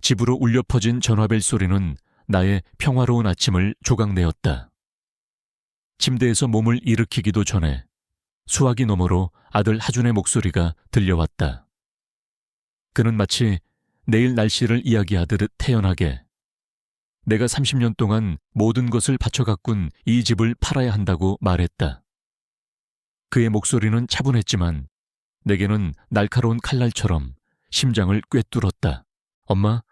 집으로 울려 퍼진 전화벨 소리는 나의 평화로운 아침을 조각내었다. 침대에서 몸을 일으키기도 전에 수화기 너머로 아들 하준의 목소리가 들려왔다. 그는 마치 내일 날씨를 이야기하듯 태연하게 내가 30년 동안 모든 것을 바쳐 가꾼 이 집을 팔아야 한다고 말했다. 그의 목소리는 차분했지만 내게는 날카로운 칼날처럼 심장을 꿰뚫었다. 엄마,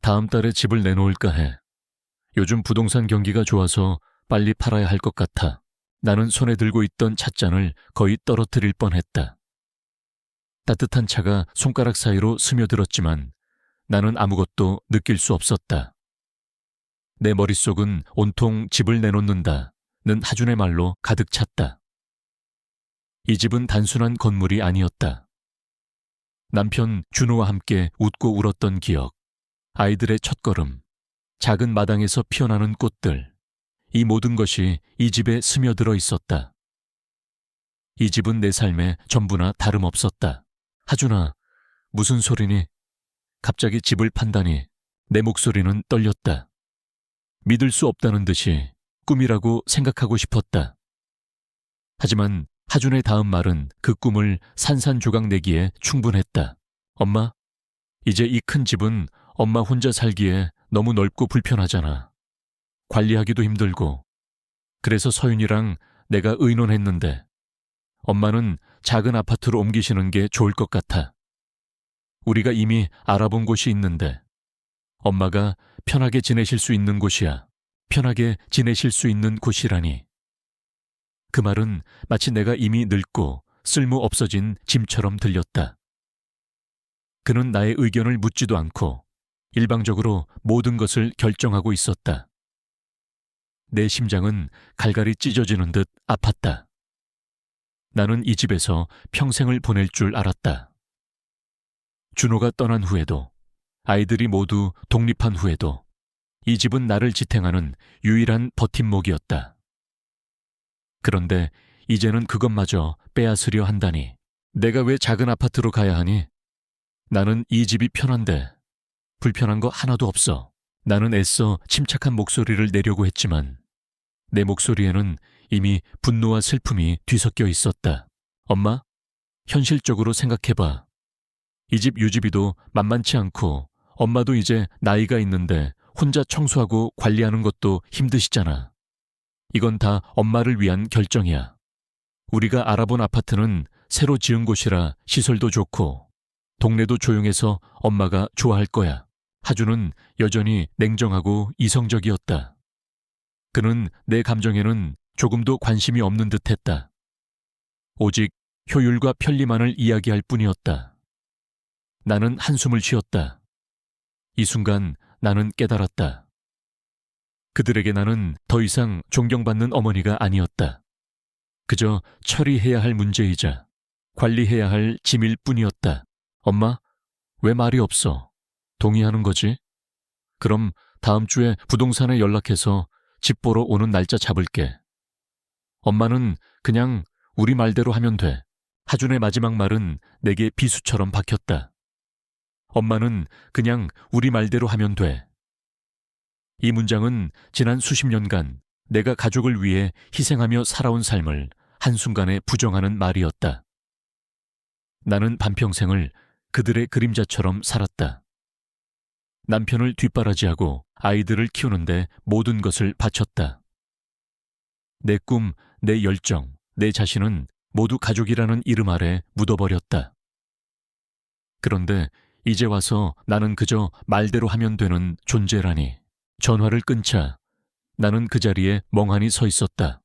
다음 달에 집을 내놓을까 해. 요즘 부동산 경기가 좋아서 빨리 팔아야 할 것 같아. 나는 손에 들고 있던 찻잔을 거의 떨어뜨릴 뻔했다. 따뜻한 차가 손가락 사이로 스며들었지만 나는 아무것도 느낄 수 없었다. 내 머릿속은 온통 집을 내놓는다는 하준의 말로 가득 찼다. 이 집은 단순한 건물이 아니었다. 남편 준호와 함께 웃고 울었던 기억, 아이들의 첫걸음, 작은 마당에서 피어나는 꽃들, 이 모든 것이 이 집에 스며들어 있었다. 이 집은 내 삶의 전부나 다름없었다. 하준아, 무슨 소리니? 갑자기 집을 판다니. 내 목소리는 떨렸다. 믿을 수 없다는 듯이 꿈이라고 생각하고 싶었다. 하지만 하준의 다음 말은 그 꿈을 산산조각 내기에 충분했다. 엄마, 이제 이 큰 집은 엄마 혼자 살기에 너무 넓고 불편하잖아. 관리하기도 힘들고. 그래서 서윤이랑 내가 의논했는데 엄마는 작은 아파트로 옮기시는 게 좋을 것 같아. 우리가 이미 알아본 곳이 있는데 엄마가 편하게 지내실 수 있는 곳이야. 편하게 지내실 수 있는 곳이라니. 그 말은 마치 내가 이미 늙고 쓸모 없어진 짐처럼 들렸다. 그는 나의 의견을 묻지도 않고 일방적으로 모든 것을 결정하고 있었다. 내 심장은 갈갈이 찢어지는 듯 아팠다. 나는 이 집에서 평생을 보낼 줄 알았다. 준호가 떠난 후에도, 아이들이 모두 독립한 후에도 이 집은 나를 지탱하는 유일한 버팀목이었다. 그런데 이제는 그것마저 빼앗으려 한다니. 내가 왜 작은 아파트로 가야 하니? 나는 이 집이 편한데 불편한 거 하나도 없어. 나는 애써 침착한 목소리를 내려고 했지만 내 목소리에는 이미 분노와 슬픔이 뒤섞여 있었다. 엄마, 현실적으로 생각해봐. 이 집 유지비도 만만치 않고 엄마도 이제 나이가 있는데 혼자 청소하고 관리하는 것도 힘드시잖아. 이건 다 엄마를 위한 결정이야. 우리가 알아본 아파트는 새로 지은 곳이라 시설도 좋고 동네도 조용해서 엄마가 좋아할 거야. 하준은 여전히 냉정하고 이성적이었다. 그는 내 감정에는 조금도 관심이 없는 듯했다. 오직 효율과 편리만을 이야기할 뿐이었다. 나는 한숨을 쉬었다. 이 순간 나는 깨달았다. 그들에게 나는 더 이상 존경받는 어머니가 아니었다. 그저 처리해야 할 문제이자 관리해야 할 짐일 뿐이었다. 엄마, 왜 말이 없어? 동의하는 거지? 그럼 다음 주에 부동산에 연락해서 집 보러 오는 날짜 잡을게. 엄마는 그냥 우리 말대로 하면 돼. 하준의 마지막 말은 내게 비수처럼 박혔다. 엄마는 그냥 우리 말대로 하면 돼. 이 문장은 지난 수십 년간 내가 가족을 위해 희생하며 살아온 삶을 한순간에 부정하는 말이었다. 나는 반평생을 그들의 그림자처럼 살았다. 남편을 뒷바라지하고 아이들을 키우는데 모든 것을 바쳤다. 내 꿈, 내 열정, 내 자신은 모두 가족이라는 이름 아래 묻어버렸다. 그런데 이제 와서 나는 그저 말대로 하면 되는 존재라니. 전화를 끊자 나는 그 자리에 멍하니 서 있었다.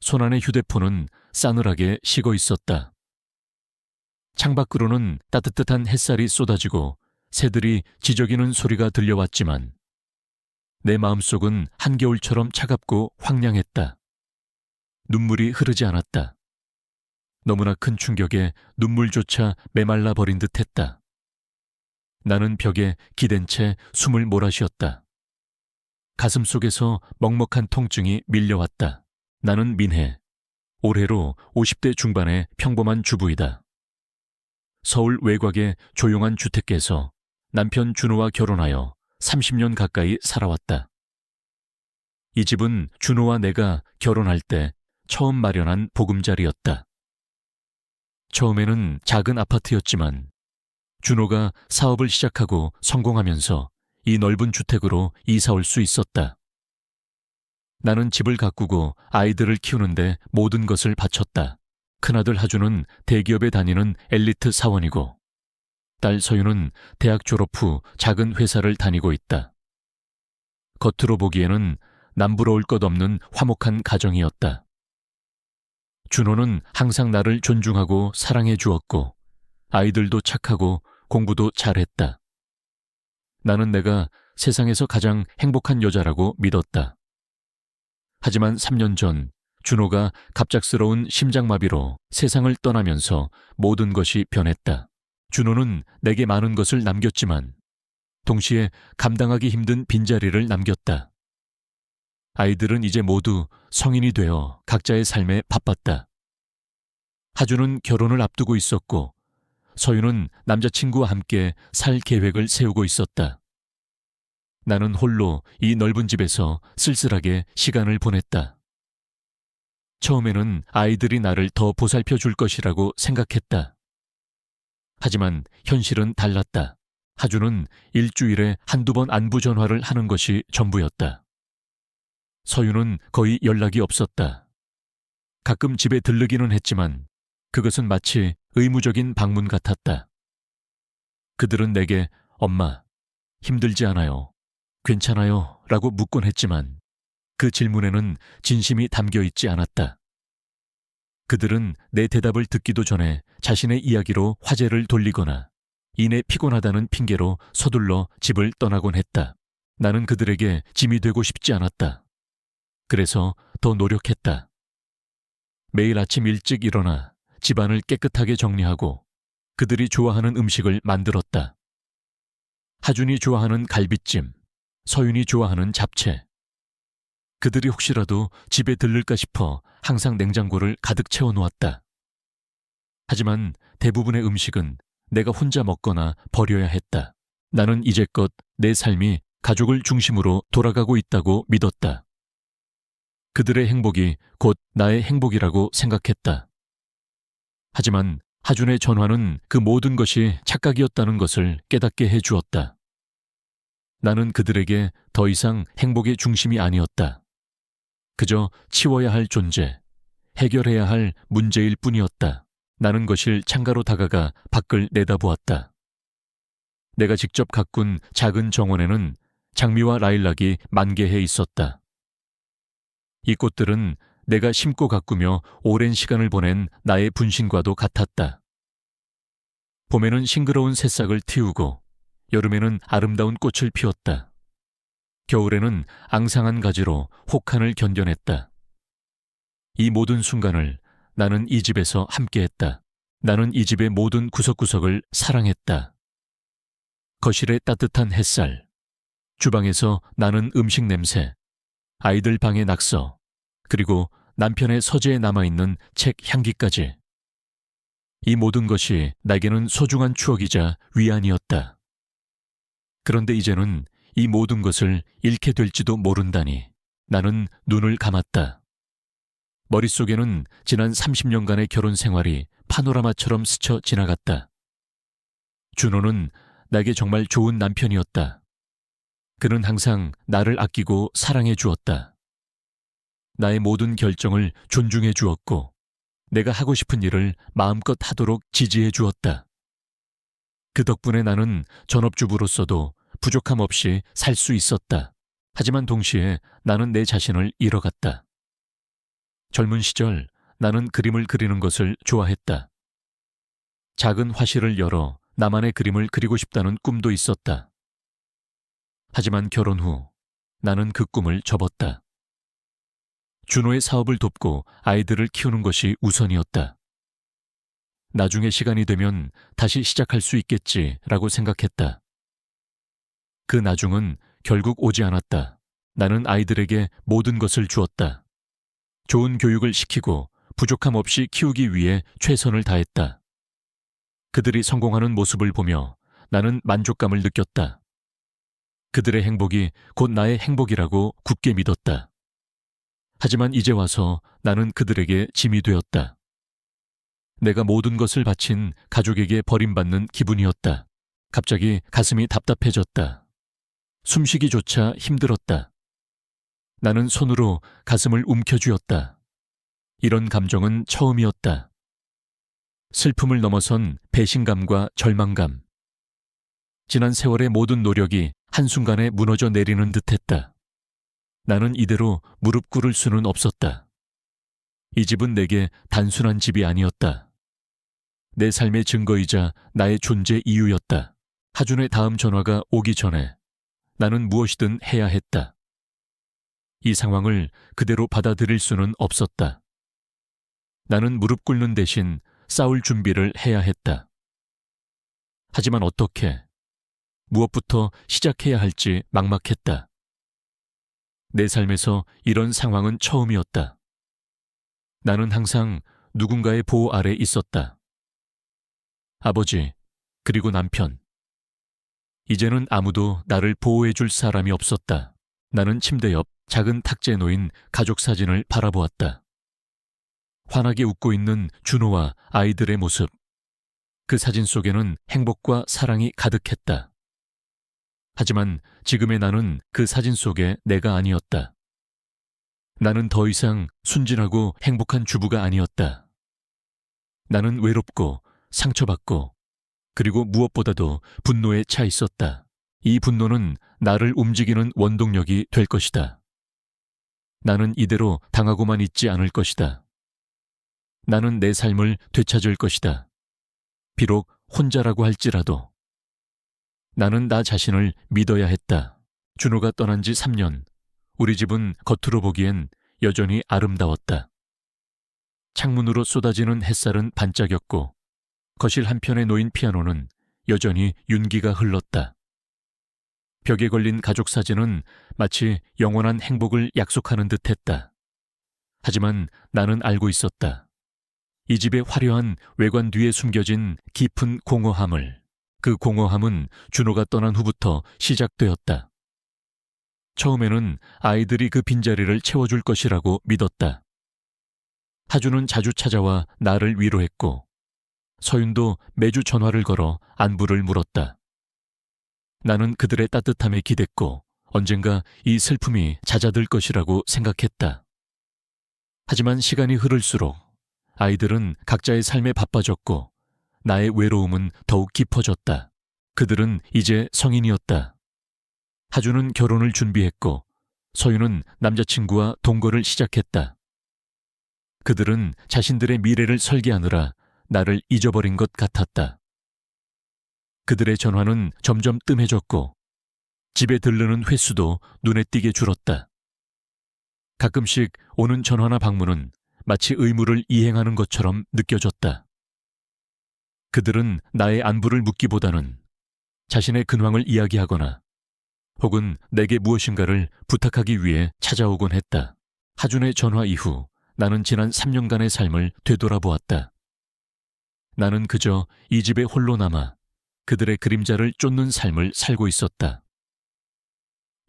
손안의 휴대폰은 싸늘하게 식어 있었다. 창밖으로는 따뜻한 햇살이 쏟아지고 새들이 지저귀는 소리가 들려왔지만 내 마음속은 한겨울처럼 차갑고 황량했다. 눈물이 흐르지 않았다. 너무나 큰 충격에 눈물조차 메말라 버린 듯했다. 나는 벽에 기댄 채 숨을 몰아쉬었다. 가슴 속에서 먹먹한 통증이 밀려왔다. 나는 민혜. 올해로 50대 중반의 평범한 주부이다. 서울 외곽의 조용한 주택가에서 남편 준호와 결혼하여 30년 가까이 살아왔다. 이 집은 준호와 내가 결혼할 때 처음 마련한 보금자리였다. 처음에는 작은 아파트였지만 준호가 사업을 시작하고 성공하면서 이 넓은 주택으로 이사 올 수 있었다. 나는 집을 가꾸고 아이들을 키우는데 모든 것을 바쳤다. 큰아들 하주는 대기업에 다니는 엘리트 사원이고 딸 서유는 대학 졸업 후 작은 회사를 다니고 있다. 겉으로 보기에는 남부러울 것 없는 화목한 가정이었다. 준호는 항상 나를 존중하고 사랑해 주었고 아이들도 착하고 공부도 잘했다. 나는 내가 세상에서 가장 행복한 여자라고 믿었다. 하지만 3년 전 준호가 갑작스러운 심장마비로 세상을 떠나면서 모든 것이 변했다. 준호는 내게 많은 것을 남겼지만 동시에 감당하기 힘든 빈자리를 남겼다. 아이들은 이제 모두 성인이 되어 각자의 삶에 바빴다. 하주는 결혼을 앞두고 있었고 서유는 남자친구와 함께 살 계획을 세우고 있었다. 나는 홀로 이 넓은 집에서 쓸쓸하게 시간을 보냈다. 처음에는 아이들이 나를 더 보살펴 줄 것이라고 생각했다. 하지만 현실은 달랐다. 하주는 일주일에 한두 번 안부 전화를 하는 것이 전부였다. 서유는 거의 연락이 없었다. 가끔 집에 들르기는 했지만 그것은 마치 의무적인 방문 같았다. 그들은 내게 엄마, 힘들지 않아요, 괜찮아요 라고 묻곤 했지만 그 질문에는 진심이 담겨 있지 않았다. 그들은 내 대답을 듣기도 전에 자신의 이야기로 화제를 돌리거나 이내 피곤하다는 핑계로 서둘러 집을 떠나곤 했다. 나는 그들에게 짐이 되고 싶지 않았다. 그래서 더 노력했다. 매일 아침 일찍 일어나 집안을 깨끗하게 정리하고 그들이 좋아하는 음식을 만들었다. 하준이 좋아하는 갈비찜, 서윤이 좋아하는 잡채. 그들이 혹시라도 집에 들를까 싶어 항상 냉장고를 가득 채워놓았다. 하지만 대부분의 음식은 내가 혼자 먹거나 버려야 했다. 나는 이제껏 내 삶이 가족을 중심으로 돌아가고 있다고 믿었다. 그들의 행복이 곧 나의 행복이라고 생각했다. 하지만 하준의 전화는 그 모든 것이 착각이었다는 것을 깨닫게 해주었다. 나는 그들에게 더 이상 행복의 중심이 아니었다. 그저 치워야 할 존재, 해결해야 할 문제일 뿐이었다. 나는 거실 창가로 다가가 밖을 내다보았다. 내가 직접 가꾼 작은 정원에는 장미와 라일락이 만개해 있었다. 이 꽃들은 내가 심고 가꾸며 오랜 시간을 보낸 나의 분신과도 같았다. 봄에는 싱그러운 새싹을 틔우고 여름에는 아름다운 꽃을 피웠다. 겨울에는 앙상한 가지로 혹한을 견뎌냈다. 이 모든 순간을 나는 이 집에서 함께했다. 나는 이 집의 모든 구석구석을 사랑했다. 거실의 따뜻한 햇살, 주방에서 나는 음식 냄새, 아이들 방의 낙서, 그리고 남편의 서재에 남아있는 책 향기까지. 이 모든 것이 나에게는 소중한 추억이자 위안이었다. 그런데 이제는 이 모든 것을 잃게 될지도 모른다니 나는 눈을 감았다. 머릿속에는 지난 30년간의 결혼 생활이 파노라마처럼 스쳐 지나갔다. 준호는 나에게 정말 좋은 남편이었다. 그는 항상 나를 아끼고 사랑해 주었다. 나의 모든 결정을 존중해 주었고 내가 하고 싶은 일을 마음껏 하도록 지지해 주었다. 그 덕분에 나는 전업주부로서도 부족함 없이 살 수 있었다. 하지만 동시에 나는 내 자신을 잃어갔다. 젊은 시절 나는 그림을 그리는 것을 좋아했다. 작은 화실을 열어 나만의 그림을 그리고 싶다는 꿈도 있었다. 하지만 결혼 후 나는 그 꿈을 접었다. 준호의 사업을 돕고 아이들을 키우는 것이 우선이었다. 나중에 시간이 되면 다시 시작할 수 있겠지라고 생각했다. 그 나중은 결국 오지 않았다. 나는 아이들에게 모든 것을 주었다. 좋은 교육을 시키고 부족함 없이 키우기 위해 최선을 다했다. 그들이 성공하는 모습을 보며 나는 만족감을 느꼈다. 그들의 행복이 곧 나의 행복이라고 굳게 믿었다. 하지만 이제 와서 나는 그들에게 짐이 되었다. 내가 모든 것을 바친 가족에게 버림받는 기분이었다. 갑자기 가슴이 답답해졌다. 숨쉬기조차 힘들었다. 나는 손으로 가슴을 움켜쥐었다. 이런 감정은 처음이었다. 슬픔을 넘어선 배신감과 절망감. 지난 세월의 모든 노력이 한순간에 무너져 내리는 듯했다. 나는 이대로 무릎 꿇을 수는 없었다. 이 집은 내게 단순한 집이 아니었다. 내 삶의 증거이자 나의 존재 이유였다. 하준의 다음 전화가 오기 전에 나는 무엇이든 해야 했다. 이 상황을 그대로 받아들일 수는 없었다. 나는 무릎 꿇는 대신 싸울 준비를 해야 했다. 하지만 어떻게, 무엇부터 시작해야 할지 막막했다. 내 삶에서 이런 상황은 처음이었다. 나는 항상 누군가의 보호 아래 있었다. 아버지, 그리고 남편. 이제는 아무도 나를 보호해줄 사람이 없었다. 나는 침대 옆 작은 탁자에 놓인 가족 사진을 바라보았다. 환하게 웃고 있는 준호와 아이들의 모습. 그 사진 속에는 행복과 사랑이 가득했다. 하지만 지금의 나는 그 사진 속에 내가 아니었다. 나는 더 이상 순진하고 행복한 주부가 아니었다. 나는 외롭고 상처받고 그리고 무엇보다도 분노에 차 있었다. 이 분노는 나를 움직이는 원동력이 될 것이다. 나는 이대로 당하고만 있지 않을 것이다. 나는 내 삶을 되찾을 것이다. 비록 혼자라고 할지라도. 나는 나 자신을 믿어야 했다. 준호가 떠난 지 3년. 우리 집은 겉으로 보기엔 여전히 아름다웠다. 창문으로 쏟아지는 햇살은 반짝였고 거실 한편에 놓인 피아노는 여전히 윤기가 흘렀다. 벽에 걸린 가족 사진은 마치 영원한 행복을 약속하는 듯했다. 하지만 나는 알고 있었다. 이 집의 화려한 외관 뒤에 숨겨진 깊은 공허함을. 그 공허함은 준호가 떠난 후부터 시작되었다. 처음에는 아이들이 그 빈자리를 채워줄 것이라고 믿었다. 하준은 자주 찾아와 나를 위로했고 서윤도 매주 전화를 걸어 안부를 물었다. 나는 그들의 따뜻함에 기댔고 언젠가 이 슬픔이 잦아들 것이라고 생각했다. 하지만 시간이 흐를수록 아이들은 각자의 삶에 바빠졌고 나의 외로움은 더욱 깊어졌다. 그들은 이제 성인이었다. 하준은 결혼을 준비했고 서윤은 남자친구와 동거를 시작했다. 그들은 자신들의 미래를 설계하느라 나를 잊어버린 것 같았다. 그들의 전화는 점점 뜸해졌고 집에 들르는 횟수도 눈에 띄게 줄었다. 가끔씩 오는 전화나 방문은 마치 의무를 이행하는 것처럼 느껴졌다. 그들은 나의 안부를 묻기보다는 자신의 근황을 이야기하거나 혹은 내게 무엇인가를 부탁하기 위해 찾아오곤 했다. 하준의 전화 이후 나는 지난 3년간의 삶을 되돌아보았다. 나는 그저 이 집에 홀로 남아 그들의 그림자를 쫓는 삶을 살고 있었다.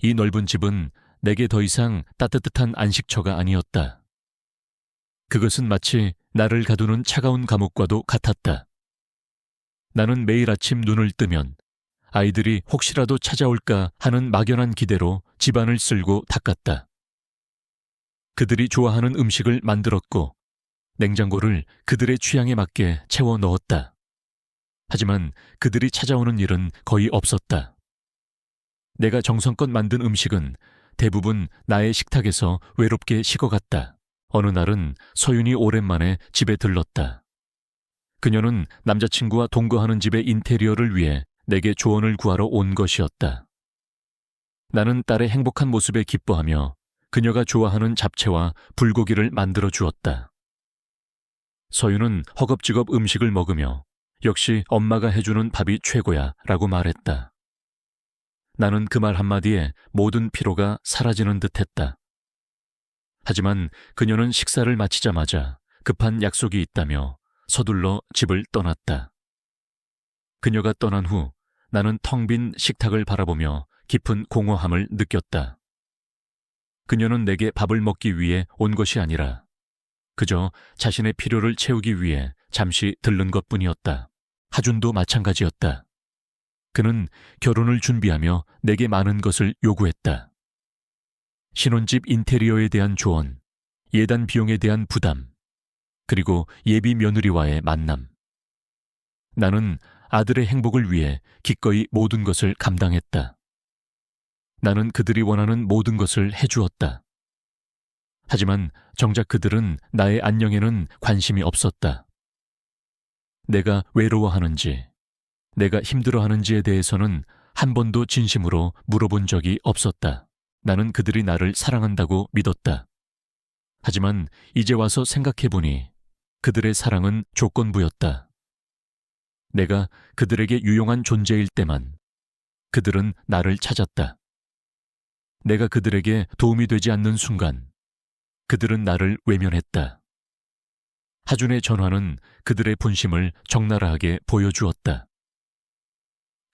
이 넓은 집은 내게 더 이상 따뜻한 안식처가 아니었다. 그것은 마치 나를 가두는 차가운 감옥과도 같았다. 나는 매일 아침 눈을 뜨면 아이들이 혹시라도 찾아올까 하는 막연한 기대로 집안을 쓸고 닦았다. 그들이 좋아하는 음식을 만들었고 냉장고를 그들의 취향에 맞게 채워 넣었다. 하지만 그들이 찾아오는 일은 거의 없었다. 내가 정성껏 만든 음식은 대부분 나의 식탁에서 외롭게 식어갔다. 어느 날은 서윤이 오랜만에 집에 들렀다. 그녀는 남자친구와 동거하는 집의 인테리어를 위해 내게 조언을 구하러 온 것이었다. 나는 딸의 행복한 모습에 기뻐하며 그녀가 좋아하는 잡채와 불고기를 만들어 주었다. 서윤은 허겁지겁 음식을 먹으며 역시 엄마가 해주는 밥이 최고야 라고 말했다. 나는 그 말 한마디에 모든 피로가 사라지는 듯했다. 하지만 그녀는 식사를 마치자마자 급한 약속이 있다며 서둘러 집을 떠났다. 그녀가 떠난 후 나는 텅 빈 식탁을 바라보며 깊은 공허함을 느꼈다. 그녀는 내게 밥을 먹기 위해 온 것이 아니라 그저 자신의 필요를 채우기 위해 잠시 들른 것뿐이었다. 하준도 마찬가지였다. 그는 결혼을 준비하며 내게 많은 것을 요구했다. 신혼집 인테리어에 대한 조언, 예단 비용에 대한 부담, 그리고 예비 며느리와의 만남. 나는 아들의 행복을 위해 기꺼이 모든 것을 감당했다. 나는 그들이 원하는 모든 것을 해주었다. 하지만 정작 그들은 나의 안녕에는 관심이 없었다. 내가 외로워하는지, 내가 힘들어하는지에 대해서는 한 번도 진심으로 물어본 적이 없었다. 나는 그들이 나를 사랑한다고 믿었다. 하지만 이제 와서 생각해보니 그들의 사랑은 조건부였다. 내가 그들에게 유용한 존재일 때만 그들은 나를 찾았다. 내가 그들에게 도움이 되지 않는 순간 그들은 나를 외면했다. 하준의 전화는 그들의 본심을 적나라하게 보여주었다.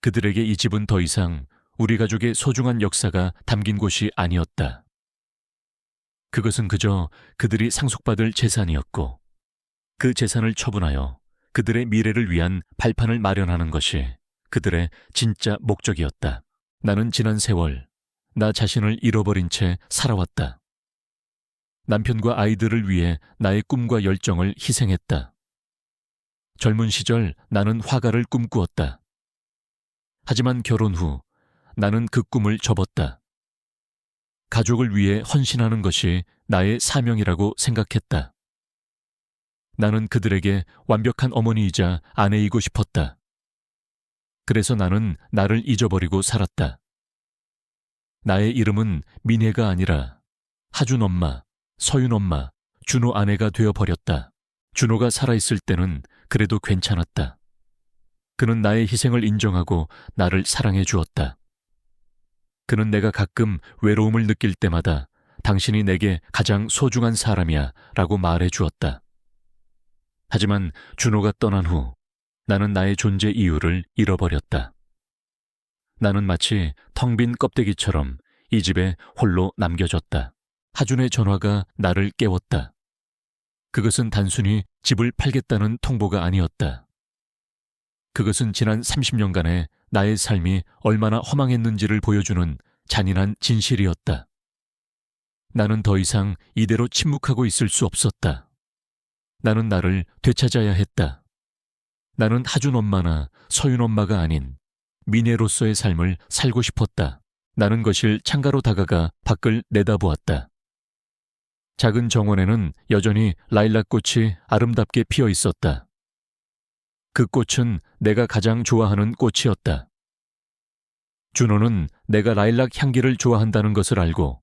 그들에게 이 집은 더 이상 우리 가족의 소중한 역사가 담긴 곳이 아니었다. 그것은 그저 그들이 상속받을 재산이었고 그 재산을 처분하여 그들의 미래를 위한 발판을 마련하는 것이 그들의 진짜 목적이었다. 나는 지난 세월 나 자신을 잃어버린 채 살아왔다. 남편과 아이들을 위해 나의 꿈과 열정을 희생했다. 젊은 시절 나는 화가를 꿈꾸었다. 하지만 결혼 후 나는 그 꿈을 접었다. 가족을 위해 헌신하는 것이 나의 사명이라고 생각했다. 나는 그들에게 완벽한 어머니이자 아내이고 싶었다. 그래서 나는 나를 잊어버리고 살았다. 나의 이름은 민혜가 아니라 하준 엄마, 서윤 엄마, 준호 아내가 되어버렸다. 준호가 살아있을 때는 그래도 괜찮았다. 그는 나의 희생을 인정하고 나를 사랑해 주었다. 그는 내가 가끔 외로움을 느낄 때마다 당신이 내게 가장 소중한 사람이야 라고 말해 주었다. 하지만 준호가 떠난 후 나는 나의 존재 이유를 잃어버렸다. 나는 마치 텅 빈 껍데기처럼 이 집에 홀로 남겨졌다. 하준의 전화가 나를 깨웠다. 그것은 단순히 집을 팔겠다는 통보가 아니었다. 그것은 지난 30년간의 나의 삶이 얼마나 허망했는지를 보여주는 잔인한 진실이었다. 나는 더 이상 이대로 침묵하고 있을 수 없었다. 나는 나를 되찾아야 했다. 나는 하준 엄마나 서윤 엄마가 아닌 미네로서의 삶을 살고 싶었다. 나는 거실 창가로 다가가 밖을 내다보았다. 작은 정원에는 여전히 라일락꽃이 아름답게 피어 있었다. 그 꽃은 내가 가장 좋아하는 꽃이었다. 준호는 내가 라일락 향기를 좋아한다는 것을 알고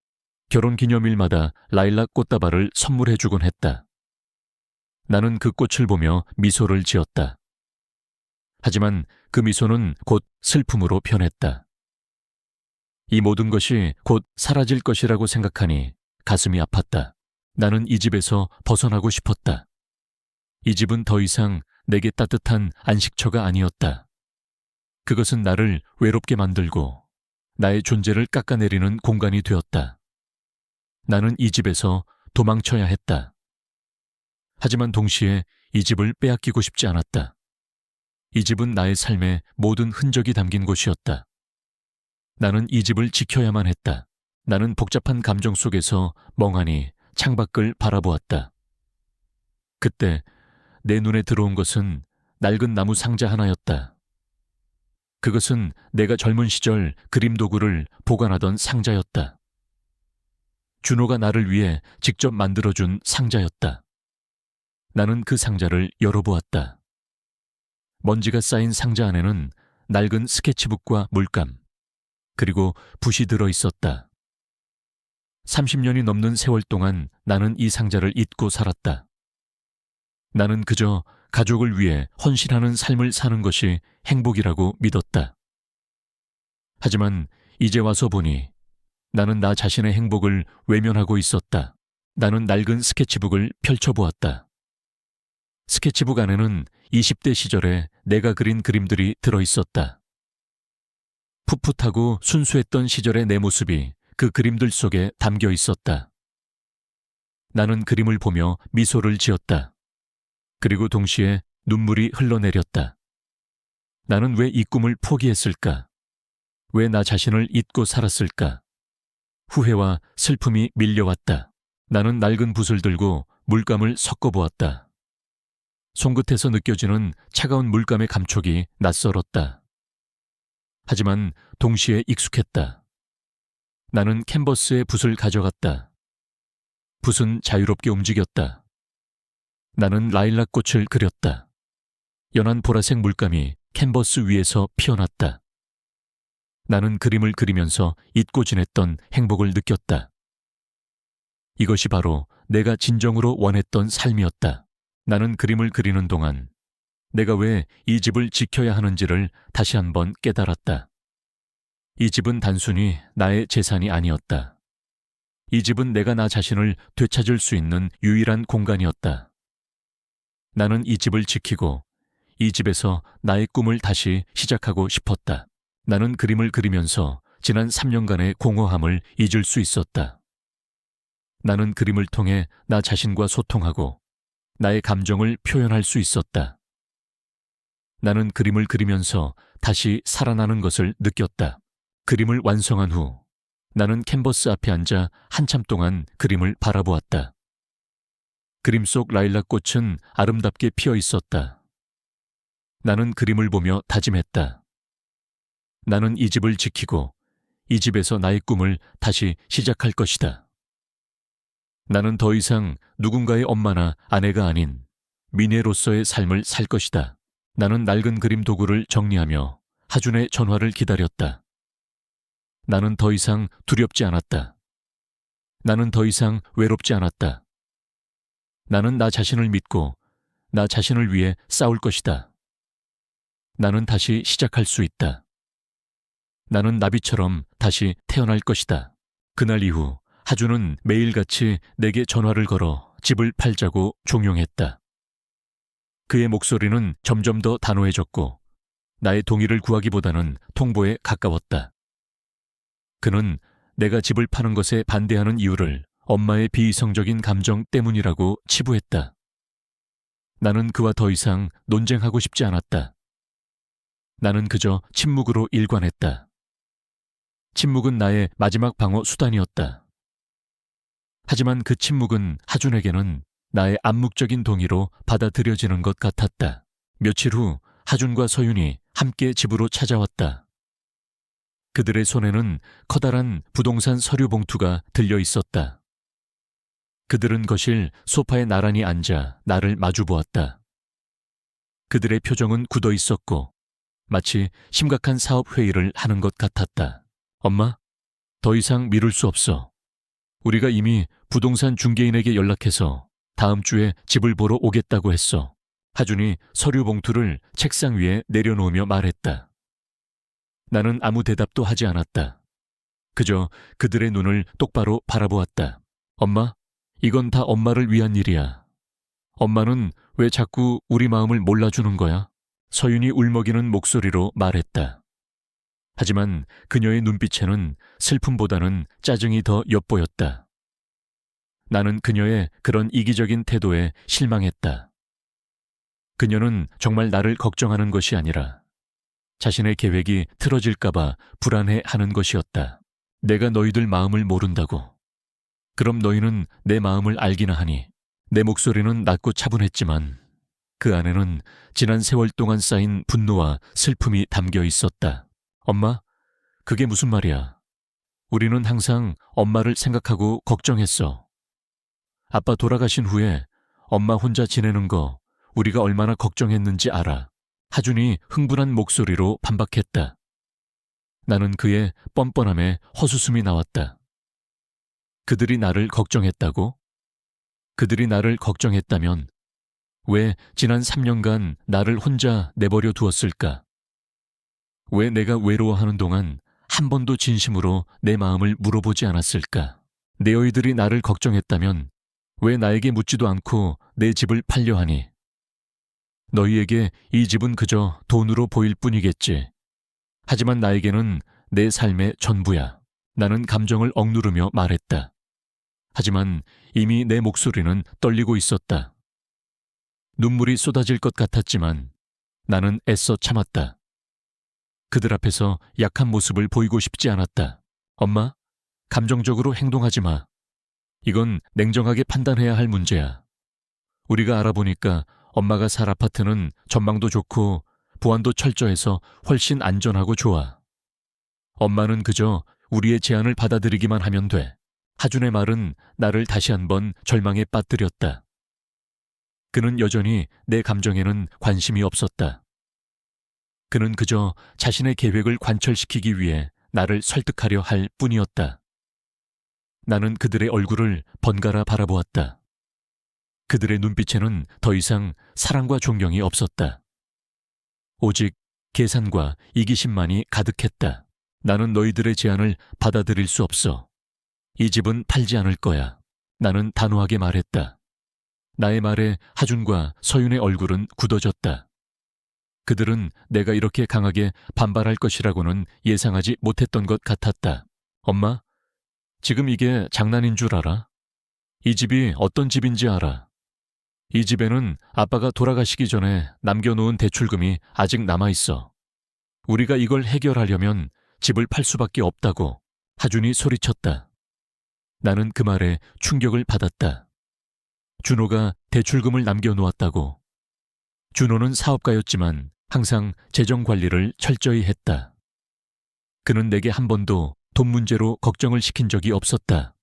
결혼기념일마다 라일락 꽃다발을 선물해주곤 했다. 나는 그 꽃을 보며 미소를 지었다. 하지만 그 미소는 곧 슬픔으로 변했다. 이 모든 것이 곧 사라질 것이라고 생각하니 가슴이 아팠다. 나는 이 집에서 벗어나고 싶었다. 이 집은 더 이상 내게 따뜻한 안식처가 아니었다. 그것은 나를 외롭게 만들고 나의 존재를 깎아내리는 공간이 되었다. 나는 이 집에서 도망쳐야 했다. 하지만 동시에 이 집을 빼앗기고 싶지 않았다. 이 집은 나의 삶의 모든 흔적이 담긴 곳이었다. 나는 이 집을 지켜야만 했다. 나는 복잡한 감정 속에서 멍하니 창밖을 바라보았다. 그때 내 눈에 들어온 것은 낡은 나무 상자 하나였다. 그것은 내가 젊은 시절 그림 도구를 보관하던 상자였다. 준호가 나를 위해 직접 만들어준 상자였다. 나는 그 상자를 열어보았다. 먼지가 쌓인 상자 안에는 낡은 스케치북과 물감, 그리고 붓이 들어있었다. 30년이 넘는 세월 동안 나는 이 상자를 잊고 살았다. 나는 그저 가족을 위해 헌신하는 삶을 사는 것이 행복이라고 믿었다. 하지만 이제 와서 보니 나는 나 자신의 행복을 외면하고 있었다. 나는 낡은 스케치북을 펼쳐보았다. 스케치북 안에는 20대 시절에 내가 그린 그림들이 들어있었다. 풋풋하고 순수했던 시절의 내 모습이 그 그림들 속에 담겨 있었다. 나는 그림을 보며 미소를 지었다. 그리고 동시에 눈물이 흘러내렸다. 나는 왜 이 꿈을 포기했을까? 왜 나 자신을 잊고 살았을까? 후회와 슬픔이 밀려왔다. 나는 낡은 붓을 들고 물감을 섞어보았다. 손끝에서 느껴지는 차가운 물감의 감촉이 낯설었다. 하지만 동시에 익숙했다. 나는 캔버스에 붓을 가져갔다. 붓은 자유롭게 움직였다. 나는 라일락 꽃을 그렸다. 연한 보라색 물감이 캔버스 위에서 피어났다. 나는 그림을 그리면서 잊고 지냈던 행복을 느꼈다. 이것이 바로 내가 진정으로 원했던 삶이었다. 나는 그림을 그리는 동안 내가 왜 이 집을 지켜야 하는지를 다시 한번 깨달았다. 이 집은 단순히 나의 재산이 아니었다. 이 집은 내가 나 자신을 되찾을 수 있는 유일한 공간이었다. 나는 이 집을 지키고 이 집에서 나의 꿈을 다시 시작하고 싶었다. 나는 그림을 그리면서 지난 3년간의 공허함을 잊을 수 있었다. 나는 그림을 통해 나 자신과 소통하고 나의 감정을 표현할 수 있었다. 나는 그림을 그리면서 다시 살아나는 것을 느꼈다. 그림을 완성한 후 나는 캔버스 앞에 앉아 한참 동안 그림을 바라보았다. 그림 속 라일락 꽃은 아름답게 피어 있었다. 나는 그림을 보며 다짐했다. 나는 이 집을 지키고 이 집에서 나의 꿈을 다시 시작할 것이다. 나는 더 이상 누군가의 엄마나 아내가 아닌 미네로서의 삶을 살 것이다. 나는 낡은 그림 도구를 정리하며 하준의 전화를 기다렸다. 나는 더 이상 두렵지 않았다. 나는 더 이상 외롭지 않았다. 나는 나 자신을 믿고 나 자신을 위해 싸울 것이다. 나는 다시 시작할 수 있다. 나는 나비처럼 다시 태어날 것이다. 그날 이후 하준은 매일같이 내게 전화를 걸어 집을 팔자고 종용했다. 그의 목소리는 점점 더 단호해졌고 나의 동의를 구하기보다는 통보에 가까웠다. 그는 내가 집을 파는 것에 반대하는 이유를 엄마의 비이성적인 감정 때문이라고 치부했다. 나는 그와 더 이상 논쟁하고 싶지 않았다. 나는 그저 침묵으로 일관했다. 침묵은 나의 마지막 방어 수단이었다. 하지만 그 침묵은 하준에게는 나의 암묵적인 동의로 받아들여지는 것 같았다. 며칠 후 하준과 서윤이 함께 집으로 찾아왔다. 그들의 손에는 커다란 부동산 서류 봉투가 들려 있었다. 그들은 거실 소파에 나란히 앉아 나를 마주보았다. 그들의 표정은 굳어 있었고 마치 심각한 사업 회의를 하는 것 같았다. 엄마, 더 이상 미룰 수 없어. 우리가 이미 부동산 중개인에게 연락해서 다음 주에 집을 보러 오겠다고 했어. 하준이 서류 봉투를 책상 위에 내려놓으며 말했다. 나는 아무 대답도 하지 않았다. 그저 그들의 눈을 똑바로 바라보았다. 엄마, 이건 다 엄마를 위한 일이야. 엄마는 왜 자꾸 우리 마음을 몰라주는 거야? 서윤이 울먹이는 목소리로 말했다. 하지만 그녀의 눈빛에는 슬픔보다는 짜증이 더 엿보였다. 나는 그녀의 그런 이기적인 태도에 실망했다. 그녀는 정말 나를 걱정하는 것이 아니라 자신의 계획이 틀어질까봐 불안해하는 것이었다. 내가 너희들 마음을 모른다고. 그럼 너희는 내 마음을 알기나 하니. 내 목소리는 낮고 차분했지만 그 안에는 지난 세월 동안 쌓인 분노와 슬픔이 담겨 있었다. 엄마, 그게 무슨 말이야? 우리는 항상 엄마를 생각하고 걱정했어. 아빠 돌아가신 후에 엄마 혼자 지내는 거 우리가 얼마나 걱정했는지 알아. 하준이 흥분한 목소리로 반박했다. 나는 그의 뻔뻔함에 헛웃음이 나왔다. 그들이 나를 걱정했다고? 그들이 나를 걱정했다면 왜 지난 3년간 나를 혼자 내버려 두었을까? 왜 내가 외로워하는 동안 한 번도 진심으로 내 마음을 물어보지 않았을까? 너희들이 나를 걱정했다면 왜 나에게 묻지도 않고 내 집을 팔려 하니? 너희에게 이 집은 그저 돈으로 보일 뿐이겠지. 하지만 나에게는 내 삶의 전부야. 나는 감정을 억누르며 말했다. 하지만 이미 내 목소리는 떨리고 있었다. 눈물이 쏟아질 것 같았지만 나는 애써 참았다. 그들 앞에서 약한 모습을 보이고 싶지 않았다. 엄마, 감정적으로 행동하지 마. 이건 냉정하게 판단해야 할 문제야. 우리가 알아보니까 엄마가 살 아파트는 전망도 좋고 보안도 철저해서 훨씬 안전하고 좋아. 엄마는 그저 우리의 제안을 받아들이기만 하면 돼. 하준의 말은 나를 다시 한번 절망에 빠뜨렸다. 그는 여전히 내 감정에는 관심이 없었다. 그는 그저 자신의 계획을 관철시키기 위해 나를 설득하려 할 뿐이었다. 나는 그들의 얼굴을 번갈아 바라보았다. 그들의 눈빛에는 더 이상 사랑과 존경이 없었다. 오직 계산과 이기심만이 가득했다. 나는 너희들의 제안을 받아들일 수 없어. 이 집은 팔지 않을 거야. 나는 단호하게 말했다. 나의 말에 하준과 서윤의 얼굴은 굳어졌다. 그들은 내가 이렇게 강하게 반발할 것이라고는 예상하지 못했던 것 같았다. 엄마, 지금 이게 장난인 줄 알아? 이 집이 어떤 집인지 알아? 이 집에는 아빠가 돌아가시기 전에 남겨놓은 대출금이 아직 남아있어. 우리가 이걸 해결하려면 집을 팔 수밖에 없다고 하준이 소리쳤다. 나는 그 말에 충격을 받았다. 준호가 대출금을 남겨놓았다고. 준호는 사업가였지만 항상 재정 관리를 철저히 했다. 그는 내게 한 번도 돈 문제로 걱정을 시킨 적이 없었다.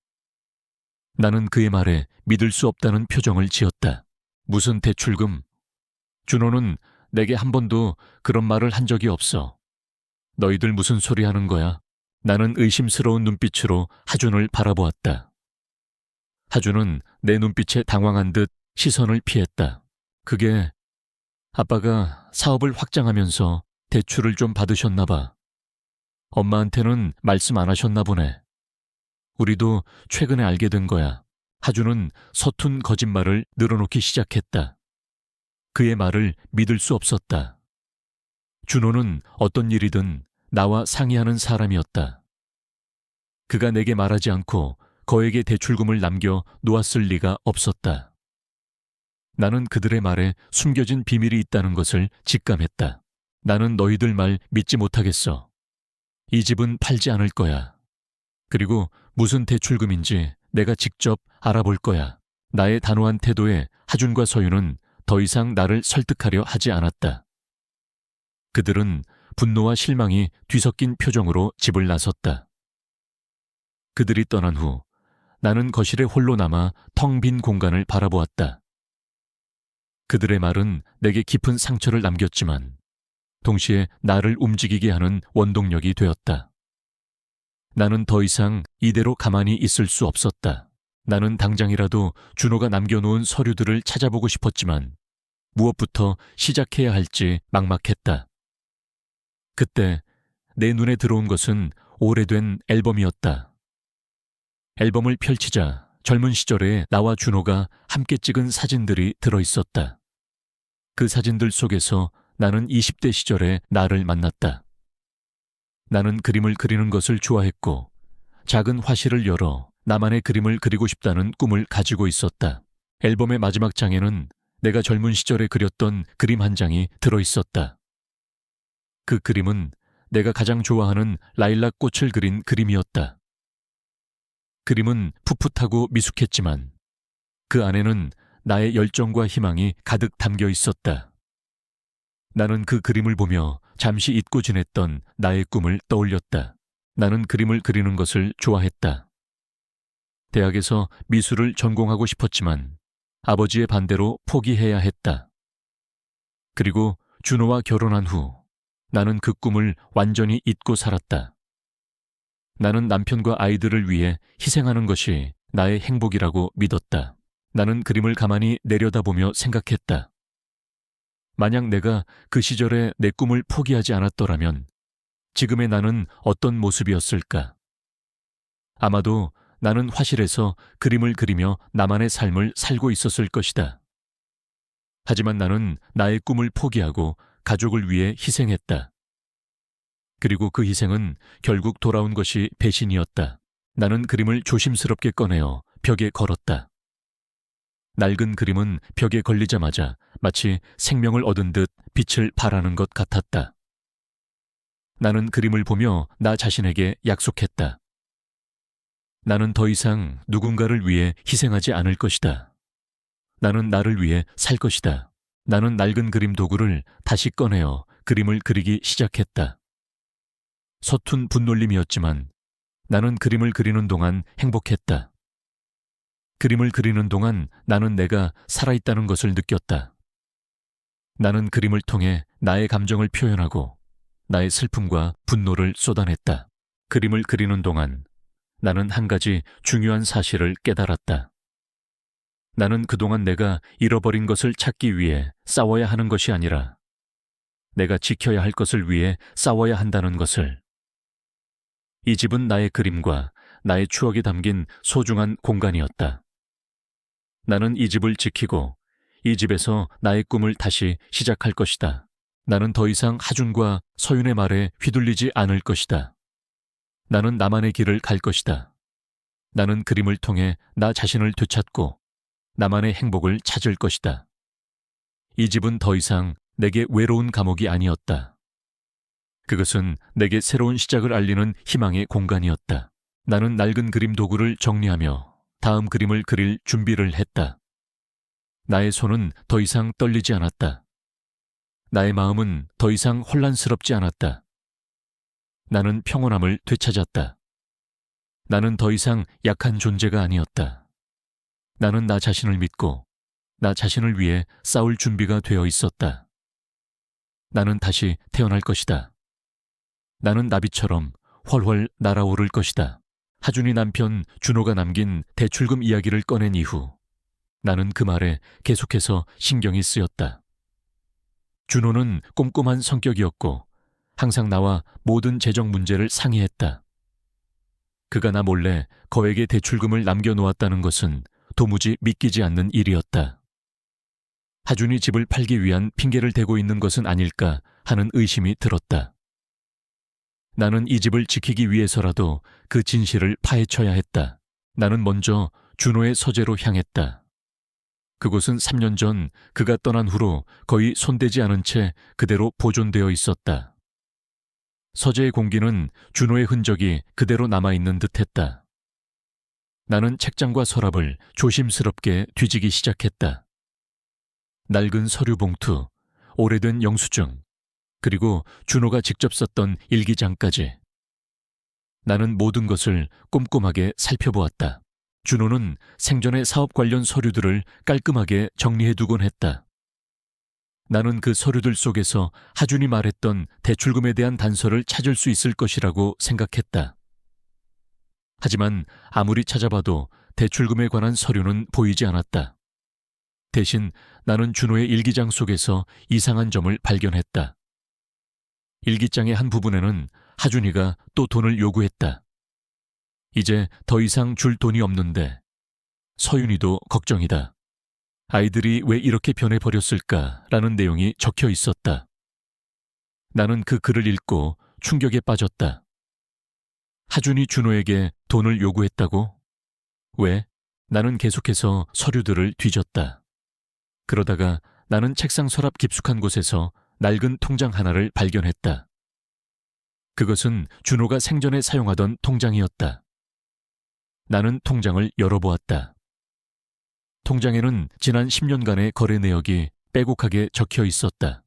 나는 그의 말에 믿을 수 없다는 표정을 지었다. 무슨 대출금? 준호는 내게 한 번도 그런 말을 한 적이 없어. 너희들 무슨 소리 하는 거야? 나는 의심스러운 눈빛으로 하준을 바라보았다. 하준은 내 눈빛에 당황한 듯 시선을 피했다. 그게 아빠가 사업을 확장하면서 대출을 좀 받으셨나 봐. 엄마한테는 말씀 안 하셨나 보네. 우리도 최근에 알게 된 거야. 하준은 서툰 거짓말을 늘어놓기 시작했다. 그의 말을 믿을 수 없었다. 준호는 어떤 일이든 나와 상의하는 사람이었다. 그가 내게 말하지 않고 거액의 대출금을 남겨 놓았을 리가 없었다. 나는 그들의 말에 숨겨진 비밀이 있다는 것을 직감했다. 나는 너희들 말 믿지 못하겠어. 이 집은 팔지 않을 거야. 그리고 무슨 대출금인지 내가 직접 알아볼 거야. 나의 단호한 태도에 하준과 서윤은 더 이상 나를 설득하려 하지 않았다. 그들은 분노와 실망이 뒤섞인 표정으로 집을 나섰다. 그들이 떠난 후 나는 거실에 홀로 남아 텅 빈 공간을 바라보았다. 그들의 말은 내게 깊은 상처를 남겼지만 동시에 나를 움직이게 하는 원동력이 되었다. 나는 더 이상 이대로 가만히 있을 수 없었다. 나는 당장이라도 준호가 남겨놓은 서류들을 찾아보고 싶었지만 무엇부터 시작해야 할지 막막했다. 그때 내 눈에 들어온 것은 오래된 앨범이었다. 앨범을 펼치자 젊은 시절에 나와 준호가 함께 찍은 사진들이 들어있었다. 그 사진들 속에서 나는 20대 시절에 나를 만났다. 나는 그림을 그리는 것을 좋아했고 작은 화실을 열어 나만의 그림을 그리고 싶다는 꿈을 가지고 있었다. 앨범의 마지막 장에는 내가 젊은 시절에 그렸던 그림 한 장이 들어있었다. 그 그림은 내가 가장 좋아하는 라일락 꽃을 그린 그림이었다. 그림은 풋풋하고 미숙했지만 그 안에는 나의 열정과 희망이 가득 담겨 있었다. 나는 그 그림을 보며 잠시 잊고 지냈던 나의 꿈을 떠올렸다. 나는 그림을 그리는 것을 좋아했다. 대학에서 미술을 전공하고 싶었지만 아버지의 반대로 포기해야 했다. 그리고 준호와 결혼한 후 나는 그 꿈을 완전히 잊고 살았다. 나는 남편과 아이들을 위해 희생하는 것이 나의 행복이라고 믿었다. 나는 그림을 가만히 내려다보며 생각했다. 만약 내가 그 시절에 내 꿈을 포기하지 않았더라면 지금의 나는 어떤 모습이었을까? 아마도 나는 화실에서 그림을 그리며 나만의 삶을 살고 있었을 것이다. 하지만 나는 나의 꿈을 포기하고 가족을 위해 희생했다. 그리고 그 희생은 결국 돌아온 것이 배신이었다. 나는 그림을 조심스럽게 꺼내어 벽에 걸었다. 낡은 그림은 벽에 걸리자마자 마치 생명을 얻은 듯 빛을 발하는 것 같았다. 나는 그림을 보며 나 자신에게 약속했다. 나는 더 이상 누군가를 위해 희생하지 않을 것이다. 나는 나를 위해 살 것이다. 나는 낡은 그림 도구를 다시 꺼내어 그림을 그리기 시작했다. 서툰 분놀림이었지만 나는 그림을 그리는 동안 행복했다. 그림을 그리는 동안 나는 내가 살아있다는 것을 느꼈다. 나는 그림을 통해 나의 감정을 표현하고 나의 슬픔과 분노를 쏟아냈다. 그림을 그리는 동안 나는 한 가지 중요한 사실을 깨달았다. 나는 그동안 내가 잃어버린 것을 찾기 위해 싸워야 하는 것이 아니라 내가 지켜야 할 것을 위해 싸워야 한다는 것을. 이 집은 나의 그림과 나의 추억이 담긴 소중한 공간이었다. 나는 이 집을 지키고 이 집에서 나의 꿈을 다시 시작할 것이다. 나는 더 이상 하준과 서윤의 말에 휘둘리지 않을 것이다. 나는 나만의 길을 갈 것이다. 나는 그림을 통해 나 자신을 되찾고 나만의 행복을 찾을 것이다. 이 집은 더 이상 내게 외로운 감옥이 아니었다. 그것은 내게 새로운 시작을 알리는 희망의 공간이었다. 나는 낡은 그림 도구를 정리하며 다음 그림을 그릴 준비를 했다. 나의 손은 더 이상 떨리지 않았다. 나의 마음은 더 이상 혼란스럽지 않았다. 나는 평온함을 되찾았다. 나는 더 이상 약한 존재가 아니었다. 나는 나 자신을 믿고 나 자신을 위해 싸울 준비가 되어 있었다. 나는 다시 태어날 것이다. 나는 나비처럼 훨훨 날아오를 것이다. 하준이 남편 준호가 남긴 대출금 이야기를 꺼낸 이후 나는 그 말에 계속해서 신경이 쓰였다. 준호는 꼼꼼한 성격이었고 항상 나와 모든 재정 문제를 상의했다. 그가 나 몰래 거액의 대출금을 남겨놓았다는 것은 도무지 믿기지 않는 일이었다. 하준이 집을 팔기 위한 핑계를 대고 있는 것은 아닐까 하는 의심이 들었다. 나는 이 집을 지키기 위해서라도 그 진실을 파헤쳐야 했다. 나는 먼저 준호의 서재로 향했다. 그곳은 3년 전 그가 떠난 후로 거의 손대지 않은 채 그대로 보존되어 있었다. 서재의 공기는 준호의 흔적이 그대로 남아있는 듯했다. 나는 책장과 서랍을 조심스럽게 뒤지기 시작했다. 낡은 서류 봉투, 오래된 영수증, 그리고 준호가 직접 썼던 일기장까지. 나는 모든 것을 꼼꼼하게 살펴보았다. 준호는 생전의 사업 관련 서류들을 깔끔하게 정리해두곤 했다. 나는 그 서류들 속에서 하준이 말했던 대출금에 대한 단서를 찾을 수 있을 것이라고 생각했다. 하지만 아무리 찾아봐도 대출금에 관한 서류는 보이지 않았다. 대신 나는 준호의 일기장 속에서 이상한 점을 발견했다. 일기장의 한 부분에는 하준이가 또 돈을 요구했다. 이제 더 이상 줄 돈이 없는데 서윤이도 걱정이다. 아이들이 왜 이렇게 변해버렸을까라는 내용이 적혀 있었다. 나는 그 글을 읽고 충격에 빠졌다. 하준이 준호에게 돈을 요구했다고? 왜? 나는 계속해서 서류들을 뒤졌다. 그러다가 나는 책상 서랍 깊숙한 곳에서 낡은 통장 하나를 발견했다. 그것은 준호가 생전에 사용하던 통장이었다. 나는 통장을 열어보았다. 통장에는 지난 10년간의 거래 내역이 빼곡하게 적혀 있었다.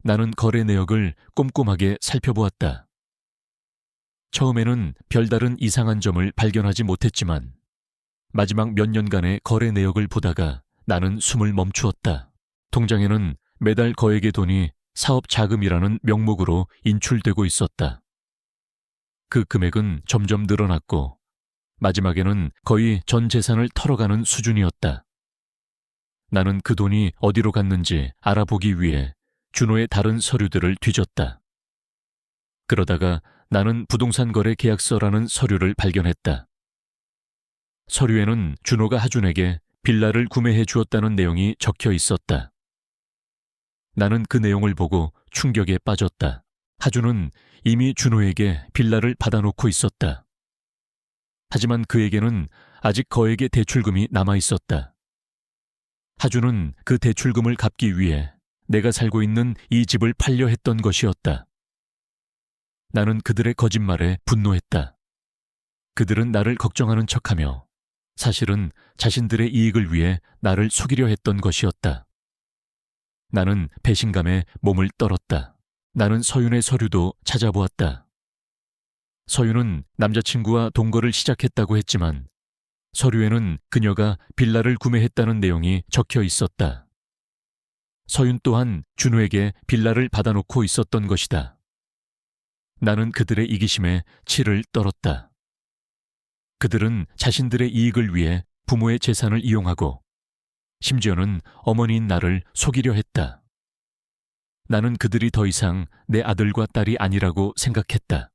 나는 거래 내역을 꼼꼼하게 살펴보았다. 처음에는 별다른 이상한 점을 발견하지 못했지만 마지막 몇 년간의 거래 내역을 보다가 나는 숨을 멈추었다. 통장에는 매달 거액의 돈이 사업 자금이라는 명목으로 인출되고 있었다. 그 금액은 점점 늘어났고 마지막에는 거의 전 재산을 털어가는 수준이었다. 나는 그 돈이 어디로 갔는지 알아보기 위해 준호의 다른 서류들을 뒤졌다. 그러다가 나는 부동산 거래 계약서라는 서류를 발견했다. 서류에는 준호가 하준에게 빌라를 구매해 주었다는 내용이 적혀 있었다. 나는 그 내용을 보고 충격에 빠졌다. 하주는 이미 준호에게 빌라를 받아놓고 있었다. 하지만 그에게는 아직 거액의 대출금이 남아 있었다. 하주는 그 대출금을 갚기 위해 내가 살고 있는 이 집을 팔려 했던 것이었다. 나는 그들의 거짓말에 분노했다. 그들은 나를 걱정하는 척하며 사실은 자신들의 이익을 위해 나를 속이려 했던 것이었다. 나는 배신감에 몸을 떨었다. 나는 서윤의 서류도 찾아보았다. 서윤은 남자친구와 동거를 시작했다고 했지만 서류에는 그녀가 빌라를 구매했다는 내용이 적혀 있었다. 서윤 또한 준호에게 빌라를 받아놓고 있었던 것이다. 나는 그들의 이기심에 치를 떨었다. 그들은 자신들의 이익을 위해 부모의 재산을 이용하고 심지어는 어머니인 나를 속이려 했다. 나는 그들이 더 이상 내 아들과 딸이 아니라고 생각했다.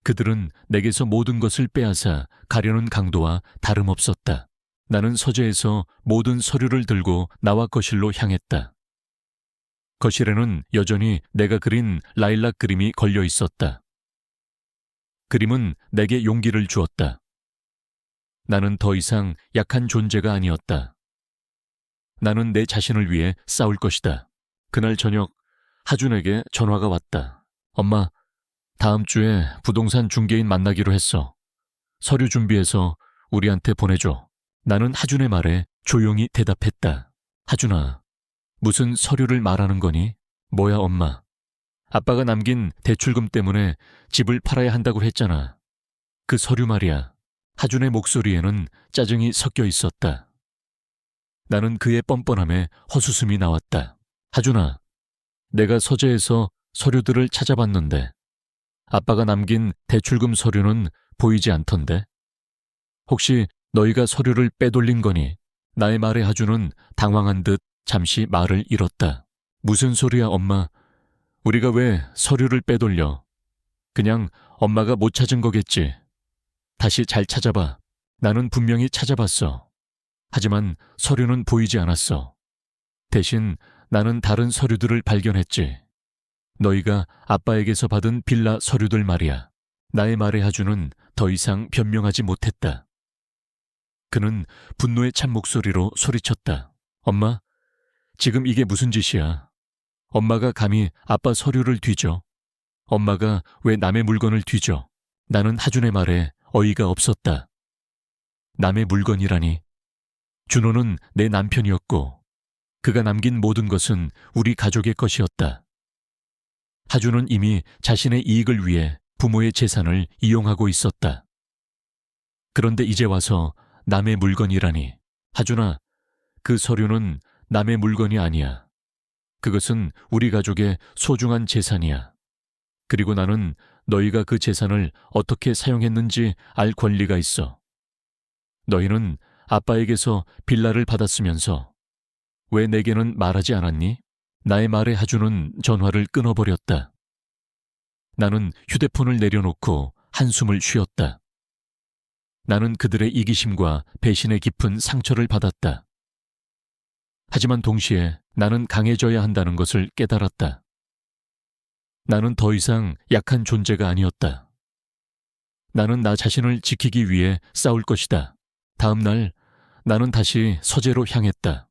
그들은 내게서 모든 것을 빼앗아 가려는 강도와 다름없었다. 나는 서재에서 모든 서류를 들고 나와 거실로 향했다. 거실에는 여전히 내가 그린 라일락 그림이 걸려 있었다. 그림은 내게 용기를 주었다. 나는 더 이상 약한 존재가 아니었다. 나는 내 자신을 위해 싸울 것이다. 그날 저녁 하준에게 전화가 왔다. 엄마, 다음 주에 부동산 중개인 만나기로 했어. 서류 준비해서 우리한테 보내줘. 나는 하준의 말에 조용히 대답했다. 하준아, 무슨 서류를 말하는 거니? 뭐야, 엄마. 아빠가 남긴 대출금 때문에 집을 팔아야 한다고 했잖아. 그 서류 말이야. 하준의 목소리에는 짜증이 섞여 있었다. 나는 그의 뻔뻔함에 헛웃음이 나왔다. 하준아, 내가 서재에서 서류들을 찾아봤는데 아빠가 남긴 대출금 서류는 보이지 않던데. 혹시 너희가 서류를 빼돌린 거니? 나의 말에 하준은 당황한 듯 잠시 말을 잃었다. 무슨 소리야, 엄마. 우리가 왜 서류를 빼돌려? 그냥 엄마가 못 찾은 거겠지. 다시 잘 찾아봐. 나는 분명히 찾아봤어. 하지만 서류는 보이지 않았어. 대신 나는 다른 서류들을 발견했지. 너희가 아빠에게서 받은 빌라 서류들 말이야. 나의 말에 하준은 더 이상 변명하지 못했다. 그는 분노에 찬 목소리로 소리쳤다. 엄마, 지금 이게 무슨 짓이야? 엄마가 감히 아빠 서류를 뒤져? 엄마가 왜 남의 물건을 뒤져? 나는 하준의 말에 어이가 없었다. 남의 물건이라니. 준호는 내 남편이었고 그가 남긴 모든 것은 우리 가족의 것이었다. 하준은 이미 자신의 이익을 위해 부모의 재산을 이용하고 있었다. 그런데 이제 와서 남의 물건이라니. 하준아, 그 서류는 남의 물건이 아니야. 그것은 우리 가족의 소중한 재산이야. 그리고 나는 너희가 그 재산을 어떻게 사용했는지 알 권리가 있어. 너희는 아빠에게서 빌라를 받았으면서 왜 내게는 말하지 않았니? 나의 말에 하준은 전화를 끊어버렸다. 나는 휴대폰을 내려놓고 한숨을 쉬었다. 나는 그들의 이기심과 배신의 깊은 상처를 받았다. 하지만 동시에 나는 강해져야 한다는 것을 깨달았다. 나는 더 이상 약한 존재가 아니었다. 나는 나 자신을 지키기 위해 싸울 것이다. 다음 날 나는 다시 서재로 향했다.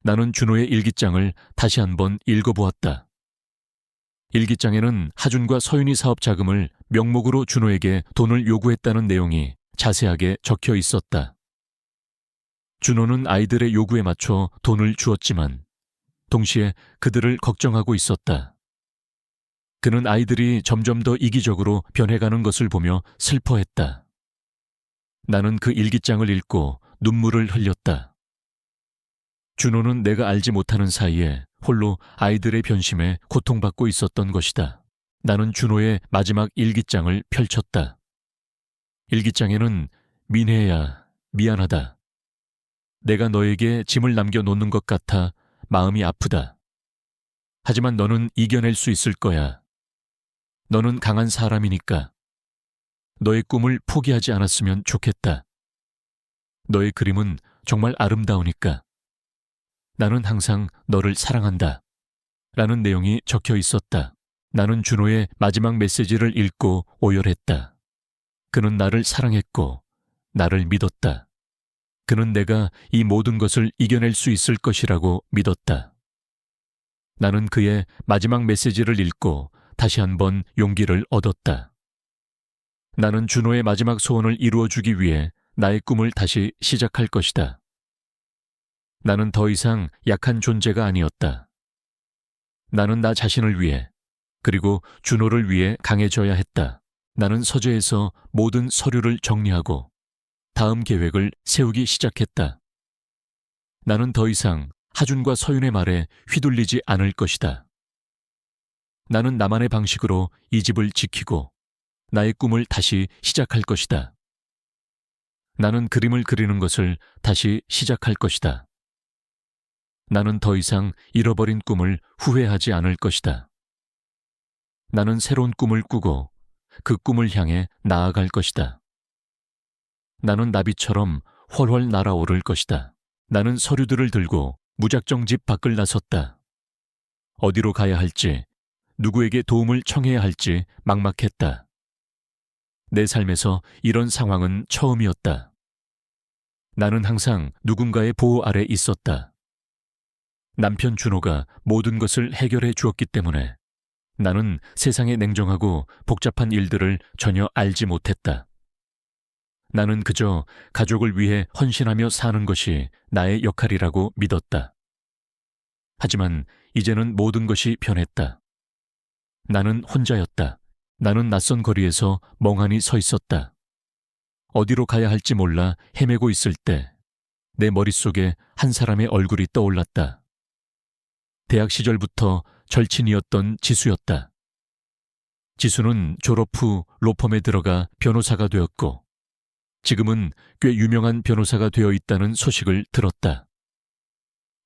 나는 준호의 일기장을 다시 한번 읽어보았다. 일기장에는 하준과 서윤이 사업 자금을 명목으로 준호에게 돈을 요구했다는 내용이 자세하게 적혀 있었다. 준호는 아이들의 요구에 맞춰 돈을 주었지만 동시에 그들을 걱정하고 있었다. 그는 아이들이 점점 더 이기적으로 변해가는 것을 보며 슬퍼했다. 나는 그 일기장을 읽고 눈물을 흘렸다. 준호는 내가 알지 못하는 사이에 홀로 아이들의 변심에 고통받고 있었던 것이다. 나는 준호의 마지막 일기장을 펼쳤다. 일기장에는 민혜야, 미안하다. 내가 너에게 짐을 남겨놓는 것 같아 마음이 아프다. 하지만 너는 이겨낼 수 있을 거야. 너는 강한 사람이니까. 너의 꿈을 포기하지 않았으면 좋겠다. 너의 그림은 정말 아름다우니까. 나는 항상 너를 사랑한다. 라는 내용이 적혀 있었다. 나는 준호의 마지막 메시지를 읽고 오열했다. 그는 나를 사랑했고 나를 믿었다. 그는 내가 이 모든 것을 이겨낼 수 있을 것이라고 믿었다. 나는 그의 마지막 메시지를 읽고 다시 한번 용기를 얻었다. 나는 준호의 마지막 소원을 이루어주기 위해 나의 꿈을 다시 시작할 것이다. 나는 더 이상 약한 존재가 아니었다. 나는 나 자신을 위해 그리고 준호를 위해 강해져야 했다. 나는 서재에서 모든 서류를 정리하고 다음 계획을 세우기 시작했다. 나는 더 이상 하준과 서윤의 말에 휘둘리지 않을 것이다. 나는 나만의 방식으로 이 집을 지키고 나의 꿈을 다시 시작할 것이다. 나는 그림을 그리는 것을 다시 시작할 것이다. 나는 더 이상 잃어버린 꿈을 후회하지 않을 것이다. 나는 새로운 꿈을 꾸고 그 꿈을 향해 나아갈 것이다. 나는 나비처럼 훨훨 날아오를 것이다. 나는 서류들을 들고 무작정 집 밖을 나섰다. 어디로 가야 할지, 누구에게 도움을 청해야 할지 막막했다. 내 삶에서 이런 상황은 처음이었다. 나는 항상 누군가의 보호 아래 있었다. 남편 준호가 모든 것을 해결해 주었기 때문에 나는 세상의 냉정하고 복잡한 일들을 전혀 알지 못했다. 나는 그저 가족을 위해 헌신하며 사는 것이 나의 역할이라고 믿었다. 하지만 이제는 모든 것이 변했다. 나는 혼자였다. 나는 낯선 거리에서 멍하니 서 있었다. 어디로 가야 할지 몰라 헤매고 있을 때 내 머릿속에 한 사람의 얼굴이 떠올랐다. 대학 시절부터 절친이었던 지수였다. 지수는 졸업 후 로펌에 들어가 변호사가 되었고 지금은 꽤 유명한 변호사가 되어 있다는 소식을 들었다.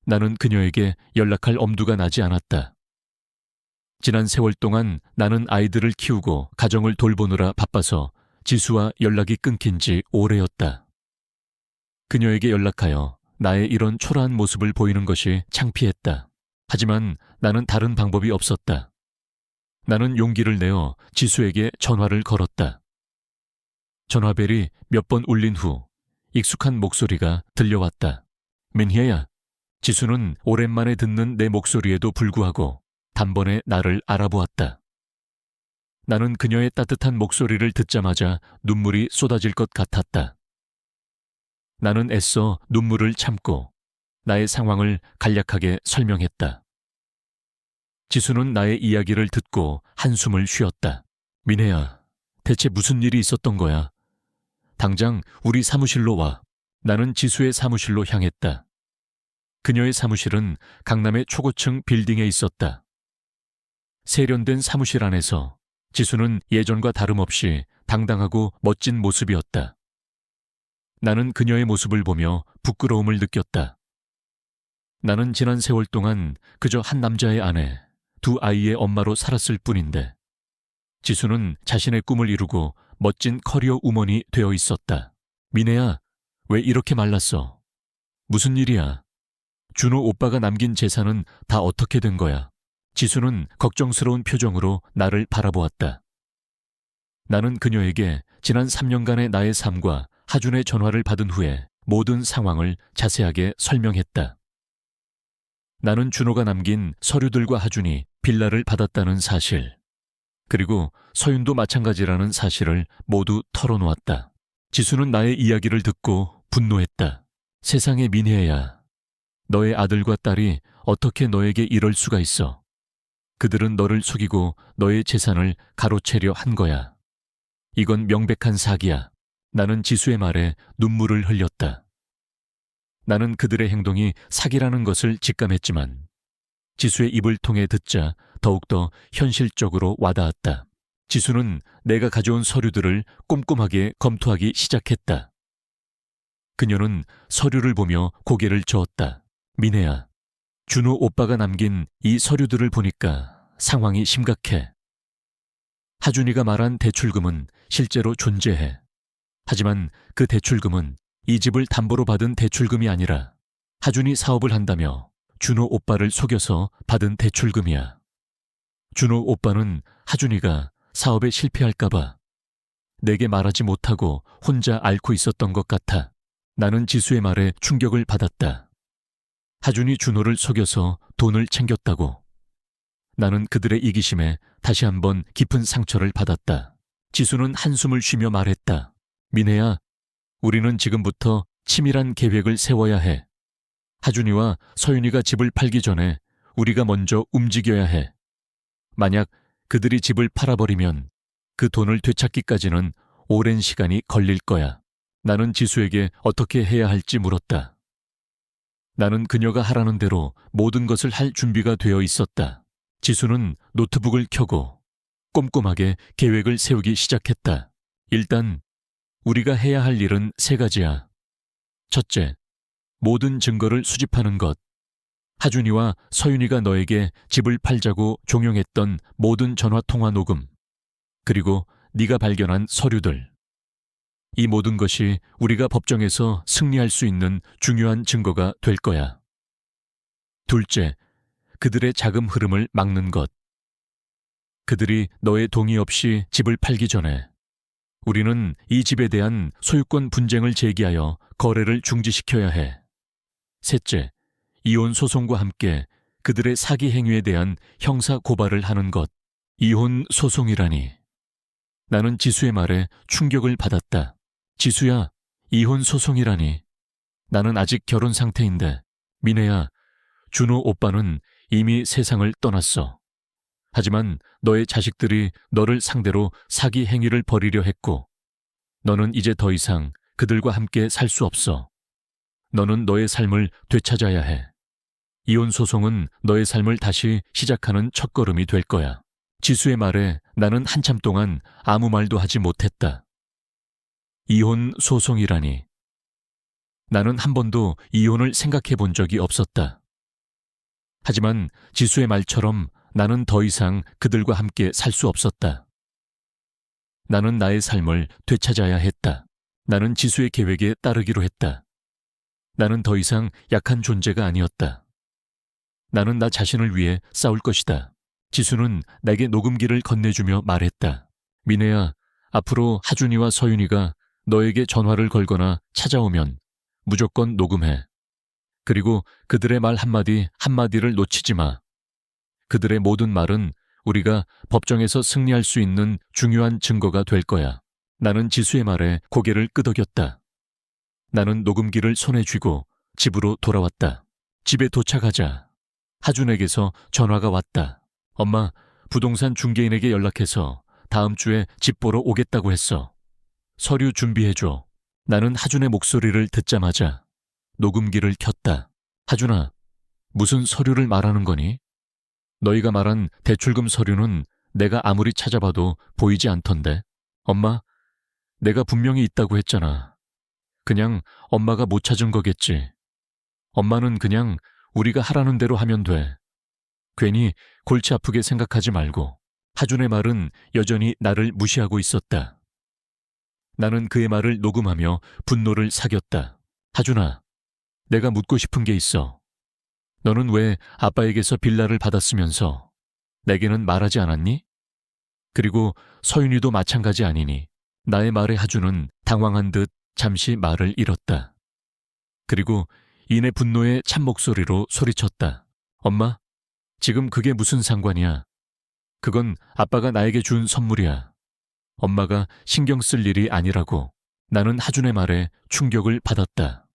나는 그녀에게 연락할 엄두가 나지 않았다. 지난 세월 동안 나는 아이들을 키우고 가정을 돌보느라 바빠서 지수와 연락이 끊긴 지 오래였다. 그녀에게 연락하여 나의 이런 초라한 모습을 보이는 것이 창피했다. 하지만 나는 다른 방법이 없었다. 나는 용기를 내어 지수에게 전화를 걸었다. 전화벨이 몇 번 울린 후 익숙한 목소리가 들려왔다. 민희야. 지수는 오랜만에 듣는 내 목소리에도 불구하고 단번에 나를 알아보았다. 나는 그녀의 따뜻한 목소리를 듣자마자 눈물이 쏟아질 것 같았다. 나는 애써 눈물을 참고 나의 상황을 간략하게 설명했다. 지수는 나의 이야기를 듣고 한숨을 쉬었다. 민혜야, 대체 무슨 일이 있었던 거야? 당장 우리 사무실로 와. 나는 지수의 사무실로 향했다. 그녀의 사무실은 강남의 초고층 빌딩에 있었다. 세련된 사무실 안에서 지수는 예전과 다름없이 당당하고 멋진 모습이었다. 나는 그녀의 모습을 보며 부끄러움을 느꼈다. 나는 지난 세월 동안 그저 한 남자의 아내, 두 아이의 엄마로 살았을 뿐인데 지수는 자신의 꿈을 이루고 멋진 커리어 우먼이 되어 있었다. 민혜야, 왜 이렇게 말랐어? 무슨 일이야? 준호 오빠가 남긴 재산은 다 어떻게 된 거야? 지수는 걱정스러운 표정으로 나를 바라보았다. 나는 그녀에게 지난 3년간의 나의 삶과 하준의 전화를 받은 후에 모든 상황을 자세하게 설명했다. 나는 준호가 남긴 서류들과 하준이 빌라를 받았다는 사실, 그리고 서윤도 마찬가지라는 사실을 모두 털어놓았다. 지수는 나의 이야기를 듣고 분노했다. 세상에 민혜야, 너의 아들과 딸이 어떻게 너에게 이럴 수가 있어? 그들은 너를 속이고 너의 재산을 가로채려 한 거야. 이건 명백한 사기야. 나는 지수의 말에 눈물을 흘렸다. 나는 그들의 행동이 사기라는 것을 직감했지만 지수의 입을 통해 듣자 더욱더 현실적으로 와닿았다. 지수는 내가 가져온 서류들을 꼼꼼하게 검토하기 시작했다. 그녀는 서류를 보며 고개를 저었다. 민혜야, 준호 오빠가 남긴 이 서류들을 보니까 상황이 심각해. 하준이가 말한 대출금은 실제로 존재해. 하지만 그 대출금은 이 집을 담보로 받은 대출금이 아니라 하준이 사업을 한다며 준호 오빠를 속여서 받은 대출금이야. 준호 오빠는 하준이가 사업에 실패할까봐 내게 말하지 못하고 혼자 앓고 있었던 것 같아. 나는 지수의 말에 충격을 받았다. 하준이 준호를 속여서 돈을 챙겼다고. 나는 그들의 이기심에 다시 한번 깊은 상처를 받았다. 지수는 한숨을 쉬며 말했다. 민혜야, 우리는 지금부터 치밀한 계획을 세워야 해. 하준이와 서윤이가 집을 팔기 전에 우리가 먼저 움직여야 해. 만약 그들이 집을 팔아버리면 그 돈을 되찾기까지는 오랜 시간이 걸릴 거야. 나는 지수에게 어떻게 해야 할지 물었다. 나는 그녀가 하라는 대로 모든 것을 할 준비가 되어 있었다. 지수는 노트북을 켜고 꼼꼼하게 계획을 세우기 시작했다. 일단 우리가 해야 할 일은 3가지야. 첫째, 모든 증거를 수집하는 것. 하준이와 서윤이가 너에게 집을 팔자고 종용했던 모든 전화통화 녹음, 그리고 네가 발견한 서류들. 이 모든 것이 우리가 법정에서 승리할 수 있는 중요한 증거가 될 거야. 둘째, 그들의 자금 흐름을 막는 것. 그들이 너의 동의 없이 집을 팔기 전에 우리는 이 집에 대한 소유권 분쟁을 제기하여 거래를 중지시켜야 해. 셋째, 이혼 소송과 함께 그들의 사기 행위에 대한 형사 고발을 하는 것. 이혼 소송이라니. 나는 지수의 말에 충격을 받았다. 지수야, 이혼 소송이라니. 나는 아직 결혼 상태인데. 민혜야, 준호 오빠는 이미 세상을 떠났어. 하지만 너의 자식들이 너를 상대로 사기 행위를 벌이려 했고, 너는 이제 더 이상 그들과 함께 살 수 없어. 너는 너의 삶을 되찾아야 해. 이혼 소송은 너의 삶을 다시 시작하는 첫걸음이 될 거야. 지수의 말에 나는 한참 동안 아무 말도 하지 못했다. 이혼 소송이라니. 나는 한 번도 이혼을 생각해 본 적이 없었다. 하지만 지수의 말처럼 나는 더 이상 그들과 함께 살 수 없었다. 나는 나의 삶을 되찾아야 했다. 나는 지수의 계획에 따르기로 했다. 나는 더 이상 약한 존재가 아니었다. 나는 나 자신을 위해 싸울 것이다. 지수는 내게 녹음기를 건네주며 말했다. 민혜야, 앞으로 하준이와 서윤이가 너에게 전화를 걸거나 찾아오면 무조건 녹음해. 그리고 그들의 말 한마디 한마디를 놓치지 마. 그들의 모든 말은 우리가 법정에서 승리할 수 있는 중요한 증거가 될 거야. 나는 지수의 말에 고개를 끄덕였다. 나는 녹음기를 손에 쥐고 집으로 돌아왔다. 집에 도착하자 하준에게서 전화가 왔다. 엄마, 부동산 중개인에게 연락해서 다음 주에 집 보러 오겠다고 했어. 서류 준비해줘. 나는 하준의 목소리를 듣자마자 녹음기를 켰다. 하준아, 무슨 서류를 말하는 거니? 너희가 말한 대출금 서류는 내가 아무리 찾아봐도 보이지 않던데. 엄마, 내가 분명히 있다고 했잖아. 그냥 엄마가 못 찾은 거겠지. 엄마는 그냥 우리가 하라는 대로 하면 돼. 괜히 골치 아프게 생각하지 말고. 하준의 말은 여전히 나를 무시하고 있었다. 나는 그의 말을 녹음하며 분노를 사겼다. 하준아, 내가 묻고 싶은 게 있어. 너는 왜 아빠에게서 빌라를 받았으면서 내게는 말하지 않았니? 그리고 서윤이도 마찬가지 아니니? 나의 말에 하준은 당황한 듯 잠시 말을 잃었다. 그리고 이내 분노의 찬 목소리로 소리쳤다. 엄마, 지금 그게 무슨 상관이야? 그건 아빠가 나에게 준 선물이야. 엄마가 신경 쓸 일이 아니라고. 나는 하준의 말에 충격을 받았다.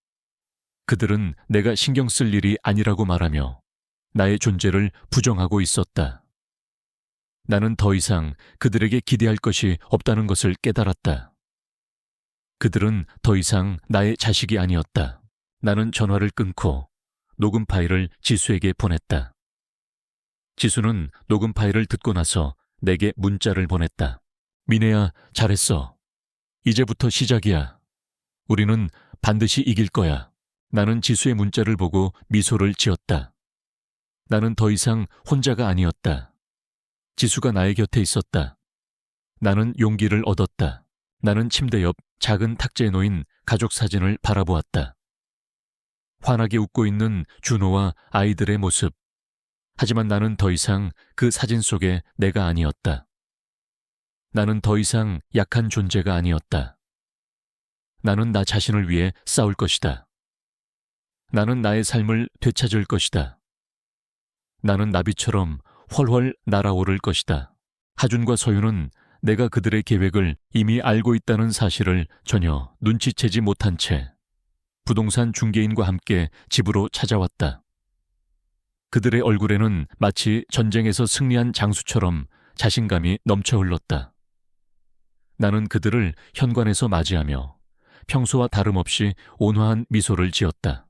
그들은 내가 신경 쓸 일이 아니라고 말하며 나의 존재를 부정하고 있었다. 나는 더 이상 그들에게 기대할 것이 없다는 것을 깨달았다. 그들은 더 이상 나의 자식이 아니었다. 나는 전화를 끊고 녹음 파일을 지수에게 보냈다. 지수는 녹음 파일을 듣고 나서 내게 문자를 보냈다. 민혜야, 잘했어. 이제부터 시작이야. 우리는 반드시 이길 거야. 나는 지수의 문자를 보고 미소를 지었다. 나는 더 이상 혼자가 아니었다. 지수가 나의 곁에 있었다. 나는 용기를 얻었다. 나는 침대 옆 작은 탁자에 놓인 가족 사진을 바라보았다. 환하게 웃고 있는 준호와 아이들의 모습. 하지만 나는 더 이상 그 사진 속의 내가 아니었다. 나는 더 이상 약한 존재가 아니었다. 나는 나 자신을 위해 싸울 것이다. 나는 나의 삶을 되찾을 것이다. 나는 나비처럼 훨훨 날아오를 것이다. 하준과 서윤은 내가 그들의 계획을 이미 알고 있다는 사실을 전혀 눈치채지 못한 채 부동산 중개인과 함께 집으로 찾아왔다. 그들의 얼굴에는 마치 전쟁에서 승리한 장수처럼 자신감이 넘쳐 흘렀다. 나는 그들을 현관에서 맞이하며 평소와 다름없이 온화한 미소를 지었다.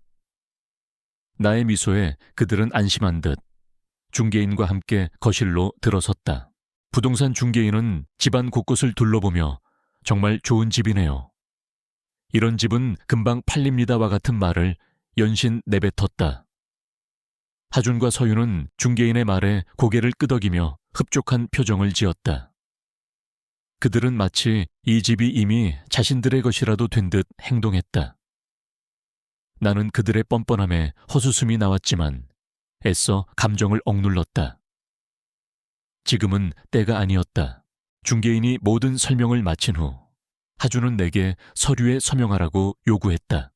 나의 미소에 그들은 안심한 듯 중개인과 함께 거실로 들어섰다. 부동산 중개인은 집안 곳곳을 둘러보며 정말 좋은 집이네요. 이런 집은 금방 팔립니다와 같은 말을 연신 내뱉었다. 하준과 서윤은 중개인의 말에 고개를 끄덕이며 흡족한 표정을 지었다. 그들은 마치 이 집이 이미 자신들의 것이라도 된 듯 행동했다. 나는 그들의 뻔뻔함에 헛웃음이 나왔지만 애써 감정을 억눌렀다. 지금은 때가 아니었다. 중개인이 모든 설명을 마친 후 하준은 내게 서류에 서명하라고 요구했다.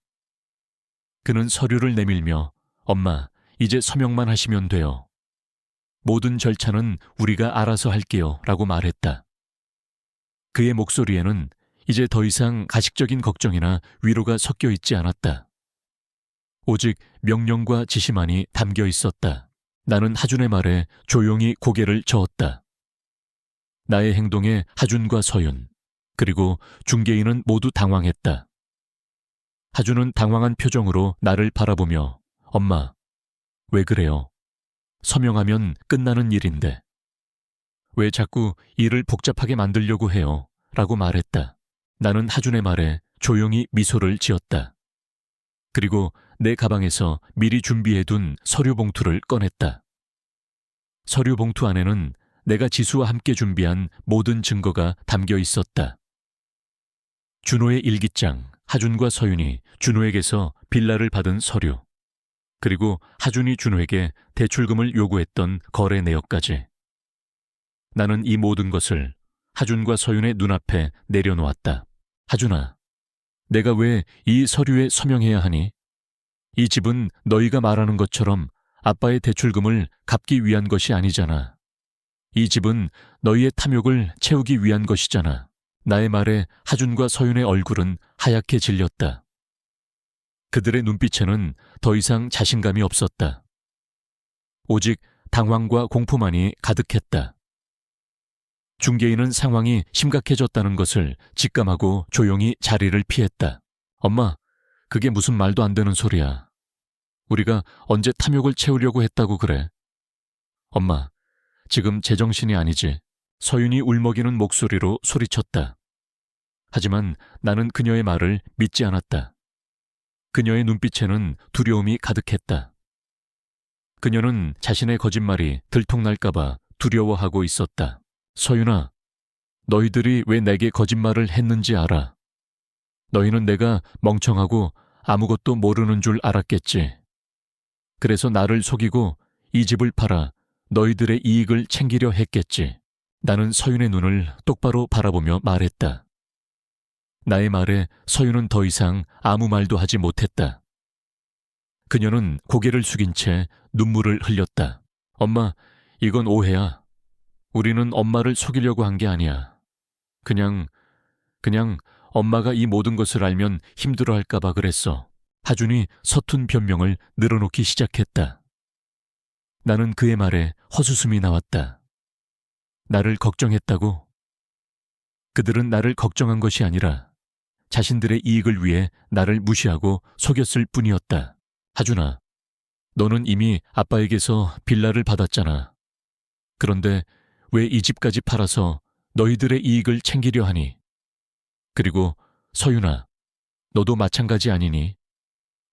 그는 서류를 내밀며 엄마, 이제 서명만 하시면 돼요. 모든 절차는 우리가 알아서 할게요 라고 말했다. 그의 목소리에는 이제 더 이상 가식적인 걱정이나 위로가 섞여 있지 않았다. 오직 명령과 지시만이 담겨 있었다. 나는 하준의 말에 조용히 고개를 저었다. 나의 행동에 하준과 서윤, 그리고 중개인은 모두 당황했다. 하준은 당황한 표정으로 나를 바라보며 엄마, 왜 그래요? 서명하면 끝나는 일인데. 왜 자꾸 일을 복잡하게 만들려고 해요? 라고 말했다. 나는 하준의 말에 조용히 미소를 지었다. 그리고 내 가방에서 미리 준비해둔 서류 봉투를 꺼냈다. 서류 봉투 안에는 내가 지수와 함께 준비한 모든 증거가 담겨 있었다. 준호의 일기장, 하준과 서윤이 준호에게서 빌라를 받은 서류, 그리고 하준이 준호에게 대출금을 요구했던 거래 내역까지. 나는 이 모든 것을 하준과 서윤의 눈앞에 내려놓았다. 하준아, 내가 왜 이 서류에 서명해야 하니? 이 집은 너희가 말하는 것처럼 아빠의 대출금을 갚기 위한 것이 아니잖아. 이 집은 너희의 탐욕을 채우기 위한 것이잖아. 나의 말에 하준과 서윤의 얼굴은 하얗게 질렸다. 그들의 눈빛에는 더 이상 자신감이 없었다. 오직 당황과 공포만이 가득했다. 중개인은 상황이 심각해졌다는 것을 직감하고 조용히 자리를 피했다. 엄마, 그게 무슨 말도 안 되는 소리야. 우리가 언제 탐욕을 채우려고 했다고 그래? 엄마, 지금 제정신이 아니지. 서윤이 울먹이는 목소리로 소리쳤다. 하지만 나는 그녀의 말을 믿지 않았다. 그녀의 눈빛에는 두려움이 가득했다. 그녀는 자신의 거짓말이 들통날까봐 두려워하고 있었다. 서윤아, 너희들이 왜 내게 거짓말을 했는지 알아. 너희는 내가 멍청하고 아무것도 모르는 줄 알았겠지. 그래서 나를 속이고 이 집을 팔아 너희들의 이익을 챙기려 했겠지. 나는 서윤의 눈을 똑바로 바라보며 말했다. 나의 말에 서윤은 더 이상 아무 말도 하지 못했다. 그녀는 고개를 숙인 채 눈물을 흘렸다. 엄마, 이건 오해야. 우리는 엄마를 속이려고 한 게 아니야. 그냥 엄마가 이 모든 것을 알면 힘들어할까봐 그랬어. 하준이 서툰 변명을 늘어놓기 시작했다. 나는 그의 말에 헛웃음이 나왔다. 나를 걱정했다고? 그들은 나를 걱정한 것이 아니라 자신들의 이익을 위해 나를 무시하고 속였을 뿐이었다. 하준아, 너는 이미 아빠에게서 빌라를 받았잖아. 그런데 왜 이 집까지 팔아서 너희들의 이익을 챙기려 하니? 그리고 서윤아, 너도 마찬가지 아니니?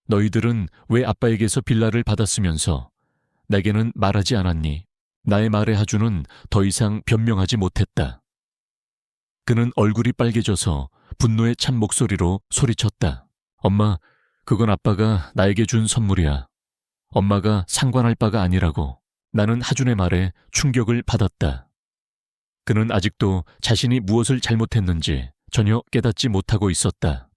너희들은 왜 아빠에게서 빌라를 받았으면서 내게는 말하지 않았니? 나의 말에 하준은 더 이상 변명하지 못했다. 그는 얼굴이 빨개져서 분노에 찬 목소리로 소리쳤다. 엄마, 그건 아빠가 나에게 준 선물이야. 엄마가 상관할 바가 아니라고. 나는 하준의 말에 충격을 받았다. 그는 아직도 자신이 무엇을 잘못했는지 전혀 깨닫지 못하고 있었다.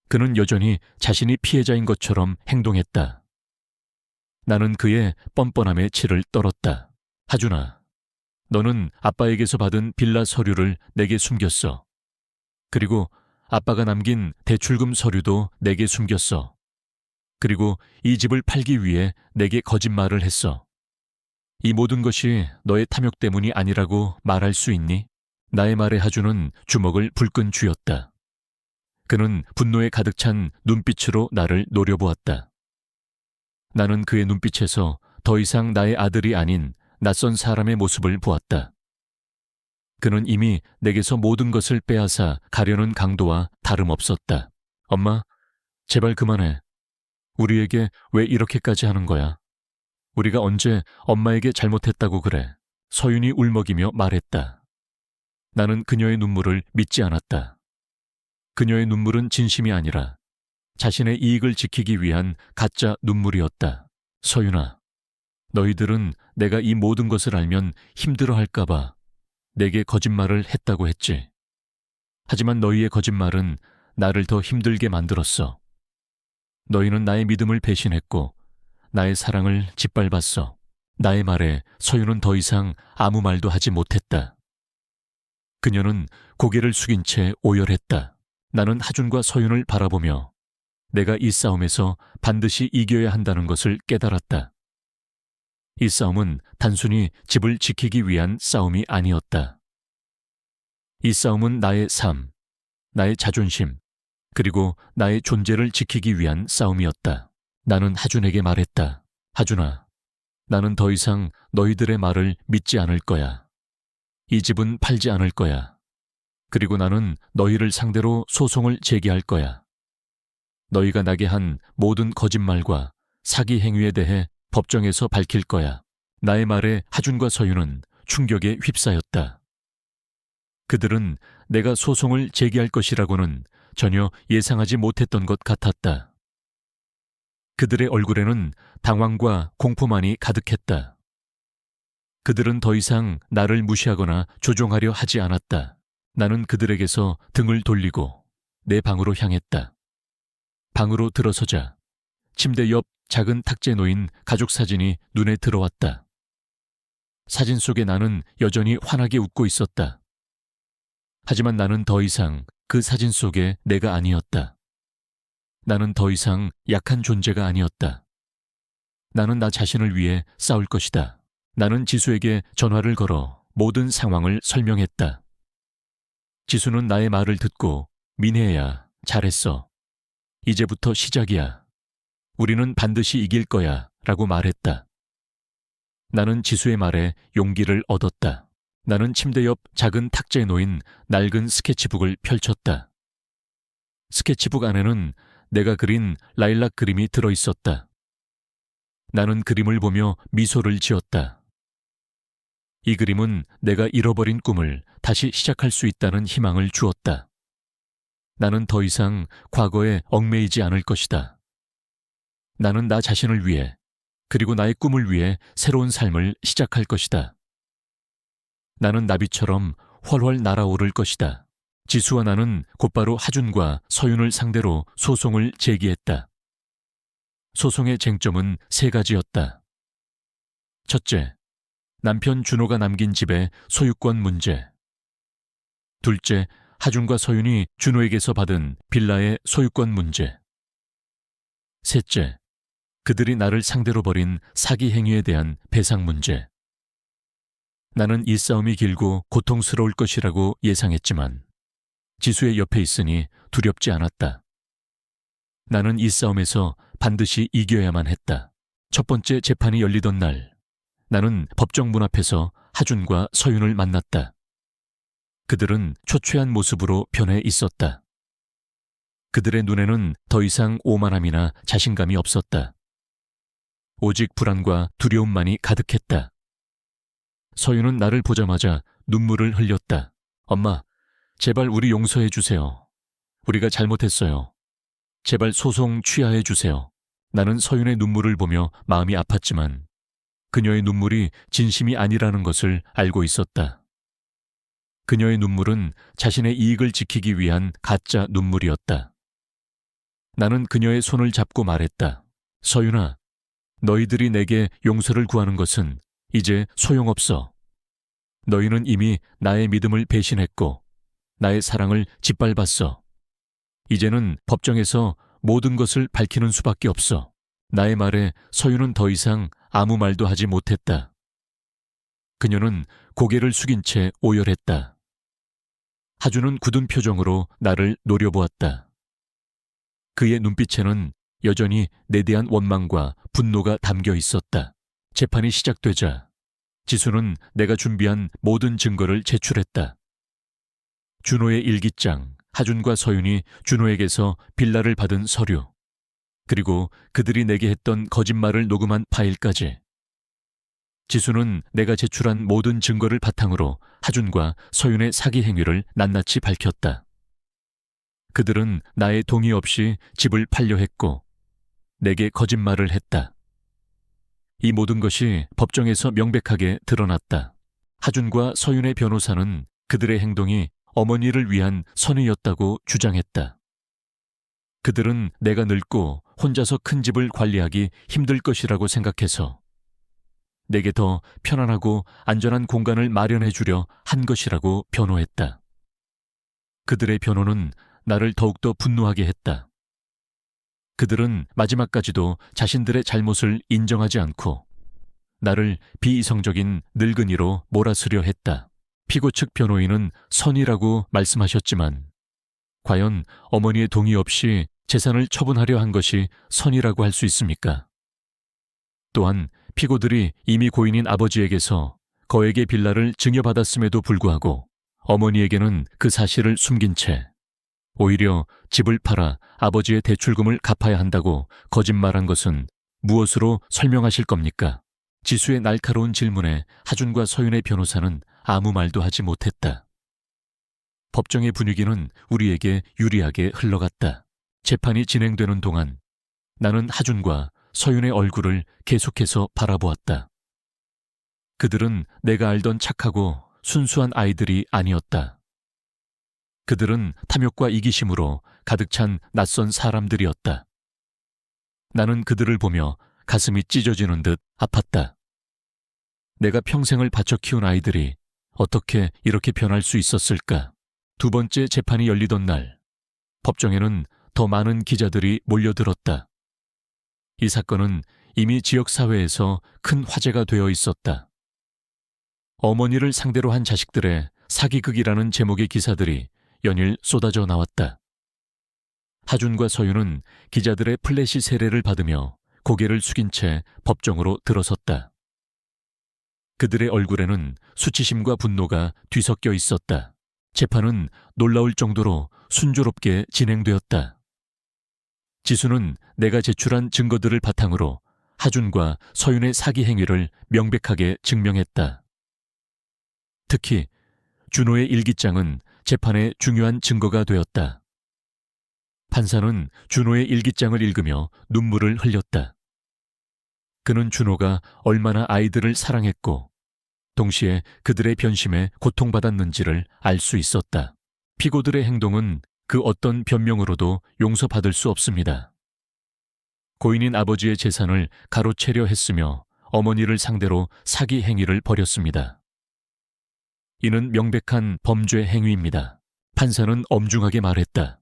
그는 여전히 자신이 피해자인 것처럼 행동했다. 나는 그의 뻔뻔함에 치를 떨었다. 하준아, 너는 아빠에게서 받은 빌라 서류를 내게 숨겼어. 그리고 아빠가 남긴 대출금 서류도 내게 숨겼어. 그리고 이 집을 팔기 위해 내게 거짓말을 했어. 이 모든 것이 너의 탐욕 때문이 아니라고 말할 수 있니? 나의 말에 하준은 주먹을 불끈 쥐었다. 그는 분노에 가득 찬 눈빛으로 나를 노려보았다. 나는 그의 눈빛에서 더 이상 나의 아들이 아닌 낯선 사람의 모습을 보았다. 그는 이미 내게서 모든 것을 빼앗아 가려는 강도와 다름없었다. 엄마, 제발 그만해. 우리에게 왜 이렇게까지 하는 거야? 우리가 언제 엄마에게 잘못했다고 그래? 서윤이 울먹이며 말했다. 나는 그녀의 눈물을 믿지 않았다. 그녀의 눈물은 진심이 아니라 자신의 이익을 지키기 위한 가짜 눈물이었다. 서윤아, 너희들은 내가 이 모든 것을 알면 힘들어할까봐 내게 거짓말을 했다고 했지. 하지만 너희의 거짓말은 나를 더 힘들게 만들었어. 너희는 나의 믿음을 배신했고 나의 사랑을 짓밟았어. 나의 말에 서윤은 더 이상 아무 말도 하지 못했다. 그녀는 고개를 숙인 채 오열했다. 나는 하준과 서윤을 바라보며 내가 이 싸움에서 반드시 이겨야 한다는 것을 깨달았다. 이 싸움은 단순히 집을 지키기 위한 싸움이 아니었다. 이 싸움은 나의 삶, 나의 자존심, 그리고 나의 존재를 지키기 위한 싸움이었다. 나는 하준에게 말했다. 하준아, 나는 더 이상 너희들의 말을 믿지 않을 거야. 이 집은 팔지 않을 거야. 그리고 나는 너희를 상대로 소송을 제기할 거야. 너희가 나게 한 모든 거짓말과 사기 행위에 대해 법정에서 밝힐 거야. 나의 말에 하준과 서윤은 충격에 휩싸였다. 그들은 내가 소송을 제기할 것이라고는 전혀 예상하지 못했던 것 같았다. 그들의 얼굴에는 당황과 공포만이 가득했다. 그들은 더 이상 나를 무시하거나 조종하려 하지 않았다. 나는 그들에게서 등을 돌리고 내 방으로 향했다. 방으로 들어서자 침대 옆 작은 탁자에 놓인 가족 사진이 눈에 들어왔다. 사진 속에 나는 여전히 환하게 웃고 있었다. 하지만 나는 더 이상 그 사진 속에 내가 아니었다. 나는 더 이상 약한 존재가 아니었다. 나는 나 자신을 위해 싸울 것이다. 나는 지수에게 전화를 걸어 모든 상황을 설명했다. 지수는 나의 말을 듣고 민혜야, 잘했어. 이제부터 시작이야. 우리는 반드시 이길 거야 라고 말했다. 나는 지수의 말에 용기를 얻었다. 나는 침대 옆 작은 탁자에 놓인 낡은 스케치북을 펼쳤다. 스케치북 안에는 내가 그린 라일락 그림이 들어있었다. 나는 그림을 보며 미소를 지었다. 이 그림은 내가 잃어버린 꿈을 다시 시작할 수 있다는 희망을 주었다. 나는 더 이상 과거에 얽매이지 않을 것이다. 나는 나 자신을 위해, 그리고 나의 꿈을 위해 새로운 삶을 시작할 것이다. 나는 나비처럼 훨훨 날아오를 것이다. 지수와 나는 곧바로 하준과 서윤을 상대로 소송을 제기했다. 소송의 쟁점은 3가지였다. 첫째, 남편 준호가 남긴 집의 소유권 문제. 둘째, 하준과 서윤이 준호에게서 받은 빌라의 소유권 문제. 셋째, 그들이 나를 상대로 벌인 사기 행위에 대한 배상 문제. 나는 이 싸움이 길고 고통스러울 것이라고 예상했지만 지수의 옆에 있으니 두렵지 않았다. 나는 이 싸움에서 반드시 이겨야만 했다. 첫 번째 재판이 열리던 날, 나는 법정 문 앞에서 하준과 서윤을 만났다. 그들은 초췌한 모습으로 변해 있었다. 그들의 눈에는 더 이상 오만함이나 자신감이 없었다. 오직 불안과 두려움만이 가득했다. 서윤은 나를 보자마자 눈물을 흘렸다. 엄마, 제발 우리 용서해 주세요. 우리가 잘못했어요. 제발 소송 취하해 주세요. 나는 서윤의 눈물을 보며 마음이 아팠지만 그녀의 눈물이 진심이 아니라는 것을 알고 있었다. 그녀의 눈물은 자신의 이익을 지키기 위한 가짜 눈물이었다. 나는 그녀의 손을 잡고 말했다. 서윤아, 너희들이 내게 용서를 구하는 것은 이제 소용없어. 너희는 이미 나의 믿음을 배신했고 나의 사랑을 짓밟았어. 이제는 법정에서 모든 것을 밝히는 수밖에 없어. 나의 말에 서윤은 더 이상 아무 말도 하지 못했다. 그녀는 고개를 숙인 채 오열했다. 하주는 굳은 표정으로 나를 노려보았다. 그의 눈빛에는 여전히 내 대한 원망과 분노가 담겨 있었다. 재판이 시작되자 지수는 내가 준비한 모든 증거를 제출했다. 준호의 일기장, 하준과 서윤이 준호에게서 빌라를 받은 서류, 그리고 그들이 내게 했던 거짓말을 녹음한 파일까지. 지수는 내가 제출한 모든 증거를 바탕으로 하준과 서윤의 사기 행위를 낱낱이 밝혔다. 그들은 나의 동의 없이 집을 팔려 했고 내게 거짓말을 했다. 이 모든 것이 법정에서 명백하게 드러났다. 하준과 서윤의 변호사는 그들의 행동이 어머니를 위한 선의였다고 주장했다. 그들은 내가 늙고 혼자서 큰 집을 관리하기 힘들 것이라고 생각해서 내게 더 편안하고 안전한 공간을 마련해 주려 한 것이라고 변호했다. 그들의 변호는 나를 더욱더 분노하게 했다. 그들은 마지막까지도 자신들의 잘못을 인정하지 않고 나를 비이성적인 늙은이로 몰아쓰려 했다. 피고 측 변호인은 선의라고 말씀하셨지만 과연 어머니의 동의 없이 재산을 처분하려 한 것이 선의라고 할 수 있습니까? 또한 피고들이 이미 고인인 아버지에게서 거액의 빌라를 증여받았음에도 불구하고 어머니에게는 그 사실을 숨긴 채 오히려 집을 팔아 아버지의 대출금을 갚아야 한다고 거짓말한 것은 무엇으로 설명하실 겁니까? 지수의 날카로운 질문에 하준과 서윤의 변호사는 아무 말도 하지 못했다. 법정의 분위기는 우리에게 유리하게 흘러갔다. 재판이 진행되는 동안 나는 하준과 서윤의 얼굴을 계속해서 바라보았다. 그들은 내가 알던 착하고 순수한 아이들이 아니었다. 그들은 탐욕과 이기심으로 가득 찬 낯선 사람들이었다. 나는 그들을 보며 가슴이 찢어지는 듯 아팠다. 내가 평생을 바쳐 키운 아이들이 어떻게 이렇게 변할 수 있었을까? 두 번째 재판이 열리던 날, 법정에는 더 많은 기자들이 몰려들었다. 이 사건은 이미 지역사회에서 큰 화제가 되어 있었다. 어머니를 상대로 한 자식들의 사기극이라는 제목의 기사들이 연일 쏟아져 나왔다. 하준과 서윤은 기자들의 플래시 세례를 받으며 고개를 숙인 채 법정으로 들어섰다. 그들의 얼굴에는 수치심과 분노가 뒤섞여 있었다. 재판은 놀라울 정도로 순조롭게 진행되었다. 지수는 내가 제출한 증거들을 바탕으로 하준과 서윤의 사기 행위를 명백하게 증명했다. 특히 준호의 일기장은 재판의 중요한 증거가 되었다. 판사는 준호의 일기장을 읽으며 눈물을 흘렸다. 그는 준호가 얼마나 아이들을 사랑했고 동시에 그들의 변심에 고통받았는지를 알 수 있었다. 피고들의 행동은 그 어떤 변명으로도 용서받을 수 없습니다. 고인인 아버지의 재산을 가로채려 했으며 어머니를 상대로 사기 행위를 벌였습니다. 이는 명백한 범죄 행위입니다. 판사는 엄중하게 말했다.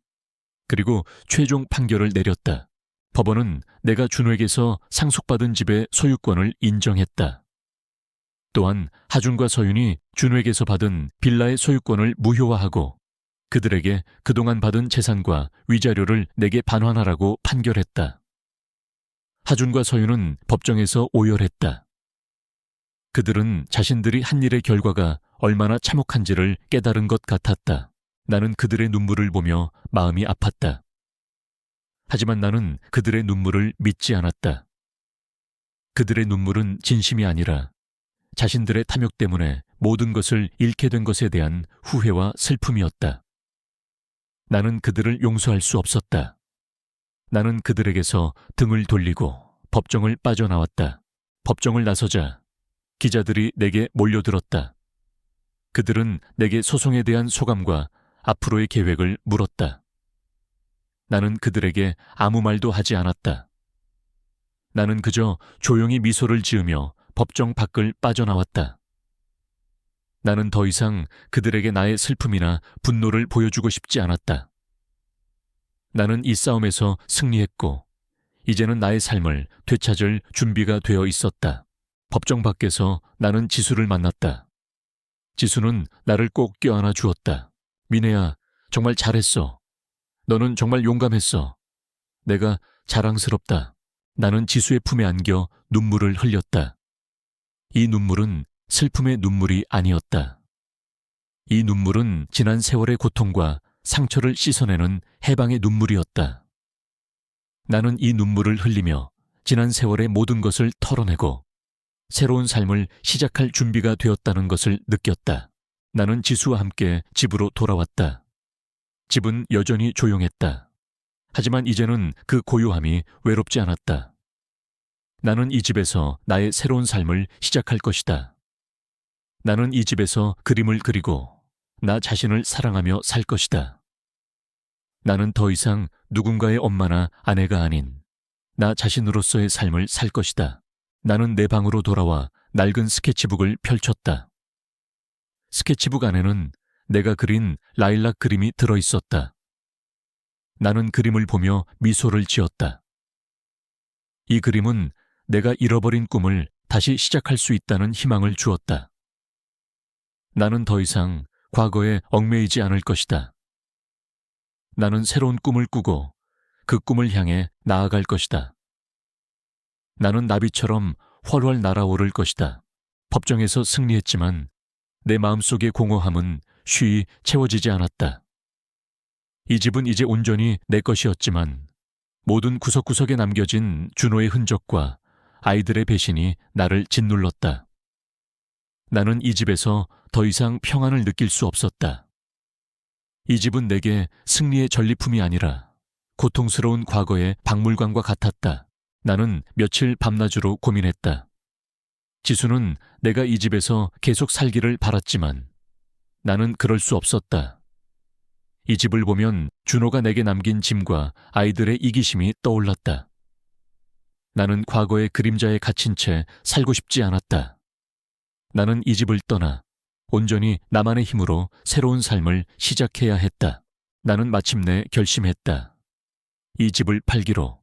그리고 최종 판결을 내렸다. 법원은 내가 준호에게서 상속받은 집의 소유권을 인정했다. 또한 하준과 서윤이 준호에게서 받은 빌라의 소유권을 무효화하고 그들에게 그동안 받은 재산과 위자료를 내게 반환하라고 판결했다. 하준과 서윤은 법정에서 오열했다. 그들은 자신들이 한 일의 결과가 얼마나 참혹한지를 깨달은 것 같았다. 나는 그들의 눈물을 보며 마음이 아팠다. 하지만 나는 그들의 눈물을 믿지 않았다. 그들의 눈물은 진심이 아니라 자신들의 탐욕 때문에 모든 것을 잃게 된 것에 대한 후회와 슬픔이었다. 나는 그들을 용서할 수 없었다. 나는 그들에게서 등을 돌리고 법정을 빠져나왔다. 법정을 나서자 기자들이 내게 몰려들었다. 그들은 내게 소송에 대한 소감과 앞으로의 계획을 물었다. 나는 그들에게 아무 말도 하지 않았다. 나는 그저 조용히 미소를 지으며 법정 밖을 빠져나왔다. 나는 더 이상 그들에게 나의 슬픔이나 분노를 보여주고 싶지 않았다. 나는 이 싸움에서 승리했고, 이제는 나의 삶을 되찾을 준비가 되어 있었다. 법정 밖에서 나는 지수를 만났다. 지수는 나를 꼭 껴안아 주었다. 미네야, 정말 잘했어. 너는 정말 용감했어. 내가 자랑스럽다. 나는 지수의 품에 안겨 눈물을 흘렸다. 이 눈물은 슬픔의 눈물이 아니었다. 이 눈물은 지난 세월의 고통과 상처를 씻어내는 해방의 눈물이었다. 나는 이 눈물을 흘리며 지난 세월의 모든 것을 털어내고 새로운 삶을 시작할 준비가 되었다는 것을 느꼈다. 나는 지수와 함께 집으로 돌아왔다. 집은 여전히 조용했다. 하지만 이제는 그 고요함이 외롭지 않았다. 나는 이 집에서 나의 새로운 삶을 시작할 것이다. 나는 이 집에서 그림을 그리고 나 자신을 사랑하며 살 것이다. 나는 더 이상 누군가의 엄마나 아내가 아닌 나 자신으로서의 삶을 살 것이다. 나는 내 방으로 돌아와 낡은 스케치북을 펼쳤다. 스케치북 안에는 내가 그린 라일락 그림이 들어있었다. 나는 그림을 보며 미소를 지었다. 이 그림은 내가 잃어버린 꿈을 다시 시작할 수 있다는 희망을 주었다. 나는 더 이상 과거에 얽매이지 않을 것이다. 나는 새로운 꿈을 꾸고 그 꿈을 향해 나아갈 것이다. 나는 나비처럼 훨훨 날아오를 것이다. 법정에서 승리했지만 내 마음속의 공허함은 쉬이 채워지지 않았다. 이 집은 이제 온전히 내 것이었지만 모든 구석구석에 남겨진 준호의 흔적과 아이들의 배신이 나를 짓눌렀다. 나는 이 집에서 더 이상 평안을 느낄 수 없었다. 이 집은 내게 승리의 전리품이 아니라 고통스러운 과거의 박물관과 같았다. 나는 며칠 밤낮으로 고민했다. 지수는 내가 이 집에서 계속 살기를 바랐지만 나는 그럴 수 없었다. 이 집을 보면 준호가 내게 남긴 짐과 아이들의 이기심이 떠올랐다. 나는 과거의 그림자에 갇힌 채 살고 싶지 않았다. 나는 이 집을 떠나 온전히 나만의 힘으로 새로운 삶을 시작해야 했다. 나는 마침내 결심했다. 이 집을 팔기로.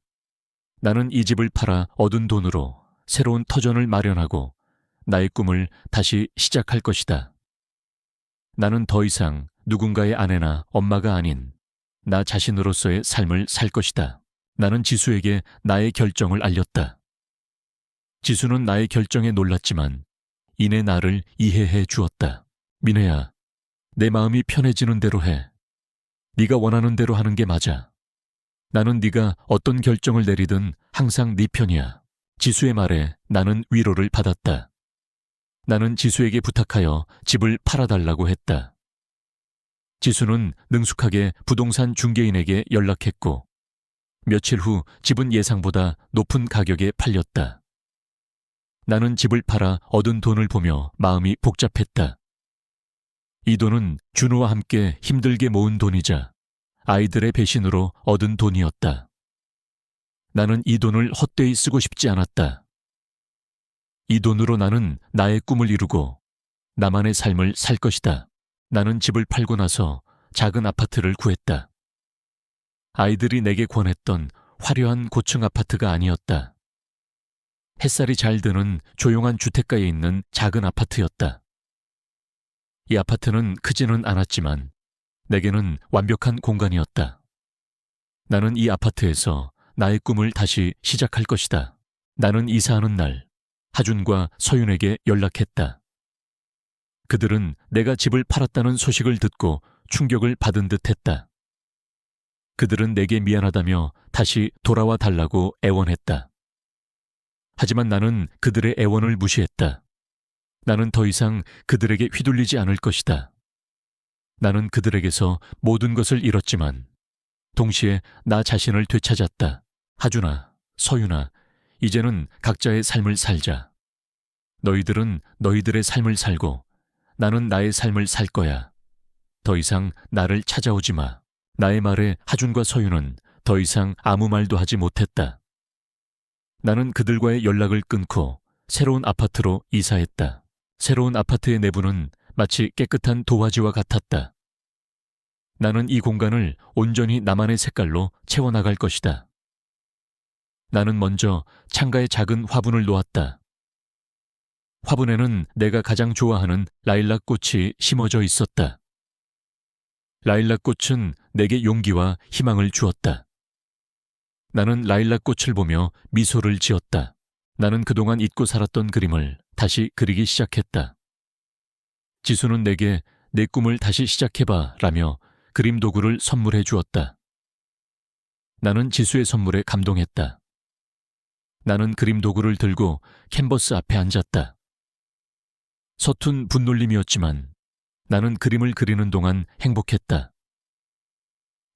나는 이 집을 팔아 얻은 돈으로 새로운 터전을 마련하고 나의 꿈을 다시 시작할 것이다. 나는 더 이상 누군가의 아내나 엄마가 아닌 나 자신으로서의 삶을 살 것이다. 나는 지수에게 나의 결정을 알렸다. 지수는 나의 결정에 놀랐지만 이내 나를 이해해 주었다. 미네야, 내 마음이 편해지는 대로 해. 네가 원하는 대로 하는 게 맞아. 나는 네가 어떤 결정을 내리든 항상 네 편이야. 지수의 말에 나는 위로를 받았다. 나는 지수에게 부탁하여 집을 팔아달라고 했다. 지수는 능숙하게 부동산 중개인에게 연락했고 며칠 후 집은 예상보다 높은 가격에 팔렸다. 나는 집을 팔아 얻은 돈을 보며 마음이 복잡했다. 이 돈은 준호와 함께 힘들게 모은 돈이자 아이들의 배신으로 얻은 돈이었다. 나는 이 돈을 헛되이 쓰고 싶지 않았다. 이 돈으로 나는 나의 꿈을 이루고 나만의 삶을 살 것이다. 나는 집을 팔고 나서 작은 아파트를 구했다. 아이들이 내게 권했던 화려한 고층 아파트가 아니었다. 햇살이 잘 드는 조용한 주택가에 있는 작은 아파트였다. 이 아파트는 크지는 않았지만 내게는 완벽한 공간이었다. 나는 이 아파트에서 나의 꿈을 다시 시작할 것이다. 나는 이사하는 날 하준과 서윤에게 연락했다. 그들은 내가 집을 팔았다는 소식을 듣고 충격을 받은 듯했다. 그들은 내게 미안하다며 다시 돌아와 달라고 애원했다. 하지만 나는 그들의 애원을 무시했다. 나는 더 이상 그들에게 휘둘리지 않을 것이다. 나는 그들에게서 모든 것을 잃었지만 동시에 나 자신을 되찾았다. 하준아, 서윤아, 이제는 각자의 삶을 살자. 너희들은 너희들의 삶을 살고 나는 나의 삶을 살 거야. 더 이상 나를 찾아오지 마. 나의 말에 하준과 서윤은 더 이상 아무 말도 하지 못했다. 나는 그들과의 연락을 끊고 새로운 아파트로 이사했다. 새로운 아파트의 내부는 마치 깨끗한 도화지와 같았다. 나는 이 공간을 온전히 나만의 색깔로 채워나갈 것이다. 나는 먼저 창가에 작은 화분을 놓았다. 화분에는 내가 가장 좋아하는 라일락 꽃이 심어져 있었다. 라일락 꽃은 내게 용기와 희망을 주었다. 나는 라일락 꽃을 보며 미소를 지었다. 나는 그동안 잊고 살았던 그림을 다시 그리기 시작했다. 지수는 내게 내 꿈을 다시 시작해봐 라며 그림 도구를 선물해 주었다. 나는 지수의 선물에 감동했다. 나는 그림 도구를 들고 캔버스 앞에 앉았다. 서툰 분놀림이었지만 나는 그림을 그리는 동안 행복했다.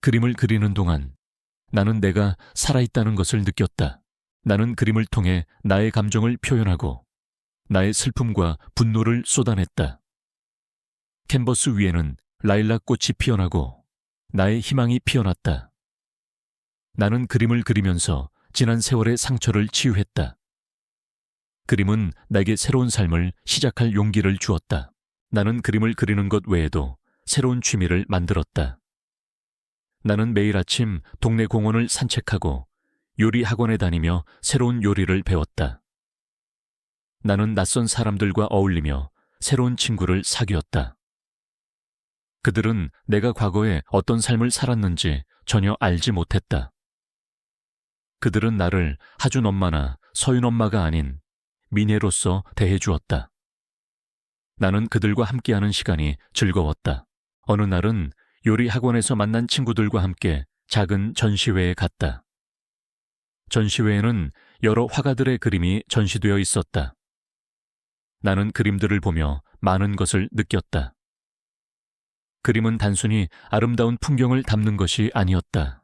그림을 그리는 동안 나는 내가 살아있다는 것을 느꼈다. 나는 그림을 통해 나의 감정을 표현하고 나의 슬픔과 분노를 쏟아냈다. 캔버스 위에는 라일락 꽃이 피어나고 나의 희망이 피어났다. 나는 그림을 그리면서 지난 세월의 상처를 치유했다. 그림은 내게 새로운 삶을 시작할 용기를 주었다. 나는 그림을 그리는 것 외에도 새로운 취미를 만들었다. 나는 매일 아침 동네 공원을 산책하고 요리 학원에 다니며 새로운 요리를 배웠다. 나는 낯선 사람들과 어울리며 새로운 친구를 사귀었다. 그들은 내가 과거에 어떤 삶을 살았는지 전혀 알지 못했다. 그들은 나를 하준 엄마나 서윤 엄마가 아닌 미네로서 대해주었다. 나는 그들과 함께하는 시간이 즐거웠다. 어느 날은 요리 학원에서 만난 친구들과 함께 작은 전시회에 갔다. 전시회에는 여러 화가들의 그림이 전시되어 있었다. 나는 그림들을 보며 많은 것을 느꼈다. 그림은 단순히 아름다운 풍경을 담는 것이 아니었다.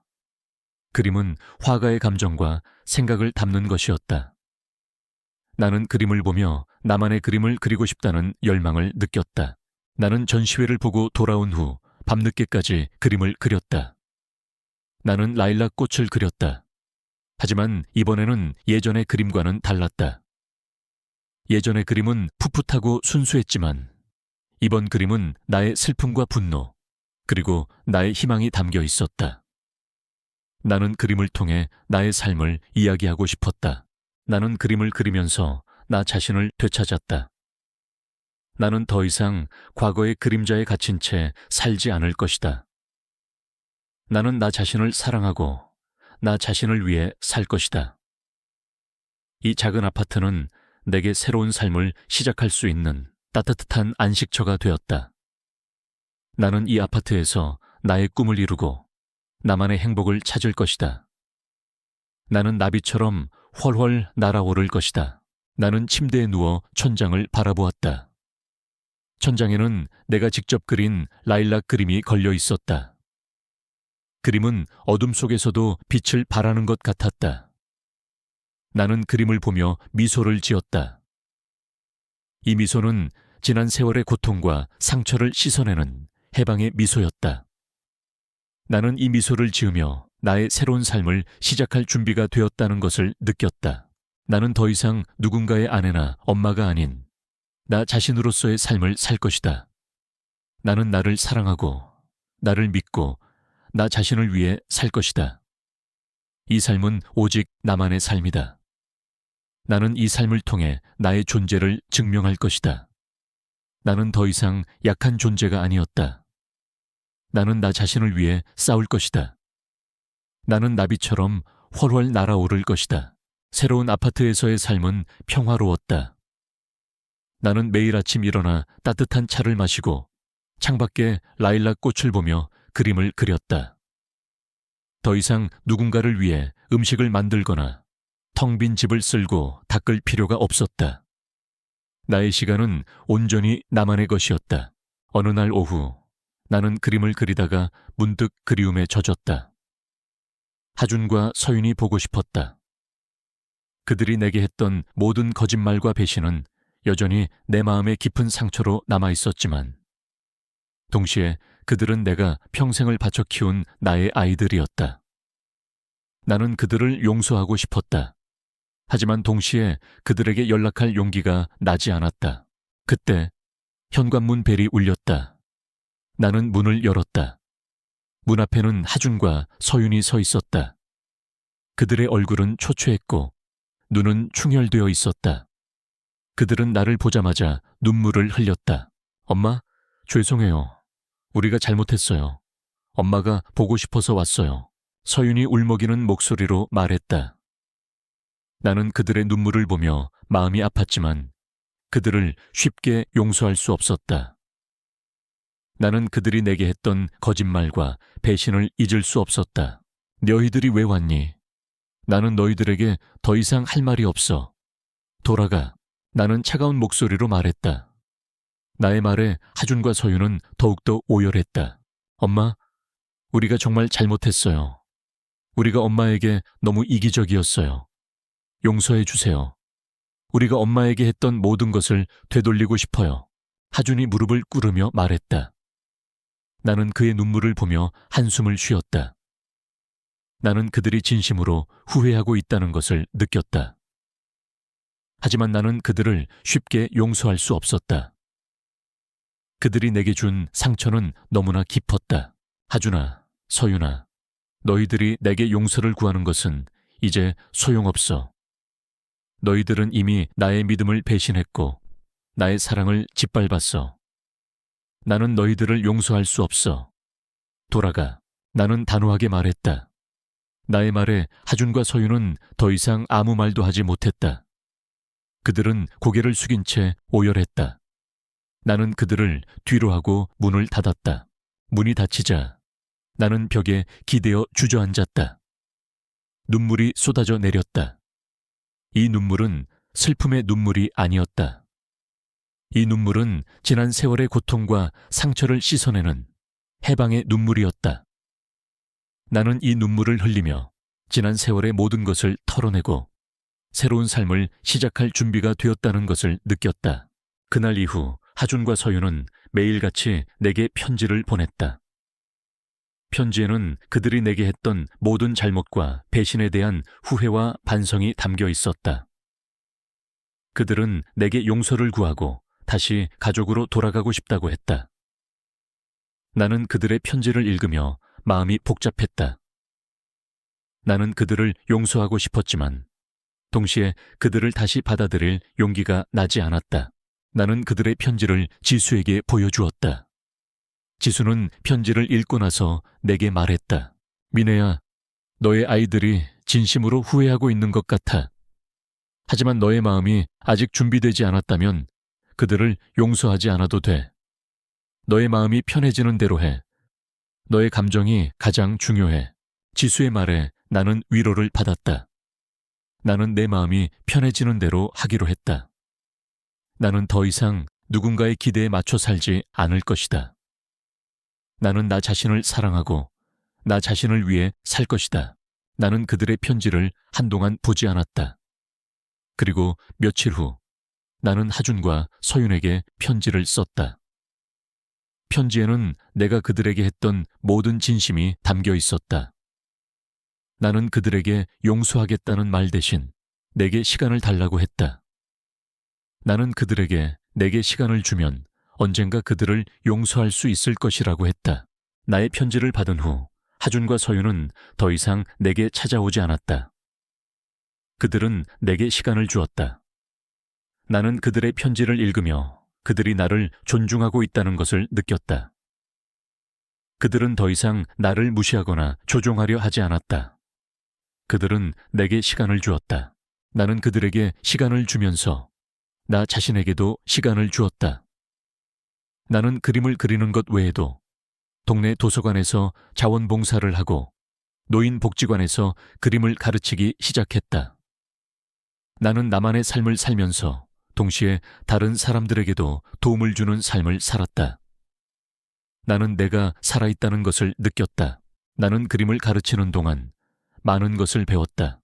그림은 화가의 감정과 생각을 담는 것이었다. 나는 그림을 보며 나만의 그림을 그리고 싶다는 열망을 느꼈다. 나는 전시회를 보고 돌아온 후 밤늦게까지 그림을 그렸다. 나는 라일락 꽃을 그렸다. 하지만 이번에는 예전의 그림과는 달랐다. 예전의 그림은 풋풋하고 순수했지만 이번 그림은 나의 슬픔과 분노, 그리고 나의 희망이 담겨 있었다. 나는 그림을 통해 나의 삶을 이야기하고 싶었다. 나는 그림을 그리면서 나 자신을 되찾았다. 나는 더 이상 과거의 그림자에 갇힌 채 살지 않을 것이다. 나는 나 자신을 사랑하고 나 자신을 위해 살 것이다. 이 작은 아파트는 내게 새로운 삶을 시작할 수 있는 따뜻한 안식처가 되었다. 나는 이 아파트에서 나의 꿈을 이루고 나만의 행복을 찾을 것이다. 나는 나비처럼 훨훨 날아오를 것이다. 나는 침대에 누워 천장을 바라보았다. 천장에는 내가 직접 그린 라일락 그림이 걸려 있었다. 그림은 어둠 속에서도 빛을 발하는 것 같았다. 나는 그림을 보며 미소를 지었다. 이 미소는 지난 세월의 고통과 상처를 씻어내는 해방의 미소였다. 나는 이 미소를 지으며 나의 새로운 삶을 시작할 준비가 되었다는 것을 느꼈다. 나는 더 이상 누군가의 아내나 엄마가 아닌 나 자신으로서의 삶을 살 것이다. 나는 나를 사랑하고 나를 믿고 나 자신을 위해 살 것이다. 이 삶은 오직 나만의 삶이다. 나는 이 삶을 통해 나의 존재를 증명할 것이다. 나는 더 이상 약한 존재가 아니었다. 나는 나 자신을 위해 싸울 것이다. 나는 나비처럼 훨훨 날아오를 것이다. 새로운 아파트에서의 삶은 평화로웠다. 나는 매일 아침 일어나 따뜻한 차를 마시고 창밖에 라일락 꽃을 보며 그림을 그렸다. 더 이상 누군가를 위해 음식을 만들거나 텅 빈 집을 쓸고 닦을 필요가 없었다. 나의 시간은 온전히 나만의 것이었다. 어느 날 오후 나는 그림을 그리다가 문득 그리움에 젖었다. 하준과 서윤이 보고 싶었다. 그들이 내게 했던 모든 거짓말과 배신은 여전히 내 마음의 깊은 상처로 남아 있었지만 동시에 그들은 내가 평생을 바쳐 키운 나의 아이들이었다. 나는 그들을 용서하고 싶었다. 하지만 동시에 그들에게 연락할 용기가 나지 않았다. 그때 현관문 벨이 울렸다. 나는 문을 열었다. 문 앞에는 하준과 서윤이 서 있었다. 그들의 얼굴은 초췌했고 눈은 충혈되어 있었다. 그들은 나를 보자마자 눈물을 흘렸다. 엄마, 죄송해요. 우리가 잘못했어요. 엄마가 보고 싶어서 왔어요. 서윤이 울먹이는 목소리로 말했다. 나는 그들의 눈물을 보며 마음이 아팠지만 그들을 쉽게 용서할 수 없었다. 나는 그들이 내게 했던 거짓말과 배신을 잊을 수 없었다. 너희들이 왜 왔니? 나는 너희들에게 더 이상 할 말이 없어. 돌아가. 나는 차가운 목소리로 말했다. 나의 말에 하준과 서윤은 더욱더 오열했다. 엄마, 우리가 정말 잘못했어요. 우리가 엄마에게 너무 이기적이었어요. 용서해 주세요. 우리가 엄마에게 했던 모든 것을 되돌리고 싶어요. 하준이 무릎을 꿇으며 말했다. 나는 그의 눈물을 보며 한숨을 쉬었다. 나는 그들이 진심으로 후회하고 있다는 것을 느꼈다. 하지만 나는 그들을 쉽게 용서할 수 없었다. 그들이 내게 준 상처는 너무나 깊었다. 하준아, 서윤아, 너희들이 내게 용서를 구하는 것은 이제 소용없어. 너희들은 이미 나의 믿음을 배신했고 나의 사랑을 짓밟았어. 나는 너희들을 용서할 수 없어. 돌아가. 나는 단호하게 말했다. 나의 말에 하준과 서윤은 더 이상 아무 말도 하지 못했다. 그들은 고개를 숙인 채 오열했다. 나는 그들을 뒤로 하고 문을 닫았다. 문이 닫히자 나는 벽에 기대어 주저앉았다. 눈물이 쏟아져 내렸다. 이 눈물은 슬픔의 눈물이 아니었다. 이 눈물은 지난 세월의 고통과 상처를 씻어내는 해방의 눈물이었다. 나는 이 눈물을 흘리며 지난 세월의 모든 것을 털어내고 새로운 삶을 시작할 준비가 되었다는 것을 느꼈다. 그날 이후 하준과 서윤은 매일같이 내게 편지를 보냈다. 편지에는 그들이 내게 했던 모든 잘못과 배신에 대한 후회와 반성이 담겨 있었다. 그들은 내게 용서를 구하고 다시 가족으로 돌아가고 싶다고 했다. 나는 그들의 편지를 읽으며 마음이 복잡했다. 나는 그들을 용서하고 싶었지만 동시에 그들을 다시 받아들일 용기가 나지 않았다. 나는 그들의 편지를 지수에게 보여주었다. 지수는 편지를 읽고 나서 내게 말했다. 미네야, 너의 아이들이 진심으로 후회하고 있는 것 같아. 하지만 너의 마음이 아직 준비되지 않았다면 그들을 용서하지 않아도 돼. 너의 마음이 편해지는 대로 해. 너의 감정이 가장 중요해. 지수의 말에 나는 위로를 받았다. 나는 내 마음이 편해지는 대로 하기로 했다. 나는 더 이상 누군가의 기대에 맞춰 살지 않을 것이다. 나는 나 자신을 사랑하고 나 자신을 위해 살 것이다. 나는 그들의 편지를 한동안 보지 않았다. 그리고 며칠 후 나는 하준과 서윤에게 편지를 썼다. 편지에는 내가 그들에게 했던 모든 진심이 담겨 있었다. 나는 그들에게 용서하겠다는 말 대신 내게 시간을 달라고 했다. 나는 그들에게 내게 시간을 주면 언젠가 그들을 용서할 수 있을 것이라고 했다. 나의 편지를 받은 후 하준과 서윤은 더 이상 내게 찾아오지 않았다. 그들은 내게 시간을 주었다. 나는 그들의 편지를 읽으며 그들이 나를 존중하고 있다는 것을 느꼈다. 그들은 더 이상 나를 무시하거나 조종하려 하지 않았다. 그들은 내게 시간을 주었다. 나는 그들에게 시간을 주면서 나 자신에게도 시간을 주었다. 나는 그림을 그리는 것 외에도 동네 도서관에서 자원봉사를 하고 노인복지관에서 그림을 가르치기 시작했다. 나는 나만의 삶을 살면서 동시에 다른 사람들에게도 도움을 주는 삶을 살았다. 나는 내가 살아있다는 것을 느꼈다. 나는 그림을 가르치는 동안 많은 것을 배웠다.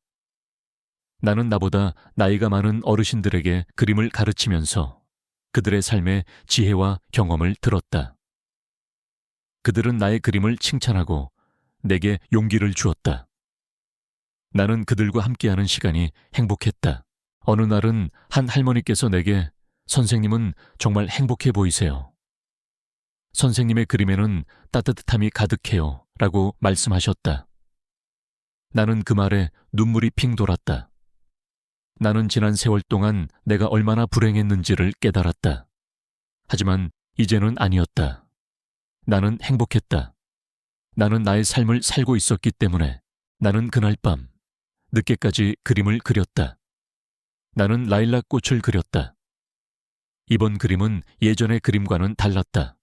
나는 나보다 나이가 많은 어르신들에게 그림을 가르치면서 그들의 삶의 지혜와 경험을 들었다. 그들은 나의 그림을 칭찬하고 내게 용기를 주었다. 나는 그들과 함께하는 시간이 행복했다. 어느 날은 한 할머니께서 내게 선생님은 정말 행복해 보이세요. 선생님의 그림에는 따뜻함이 가득해요. 라고 말씀하셨다. 나는 그 말에 눈물이 핑 돌았다. 나는 지난 세월 동안 내가 얼마나 불행했는지를 깨달았다. 하지만 이제는 아니었다. 나는 행복했다. 나는 나의 삶을 살고 있었기 때문에 나는 그날 밤 늦게까지 그림을 그렸다. 나는 라일락 꽃을 그렸다. 이번 그림은 예전의 그림과는 달랐다.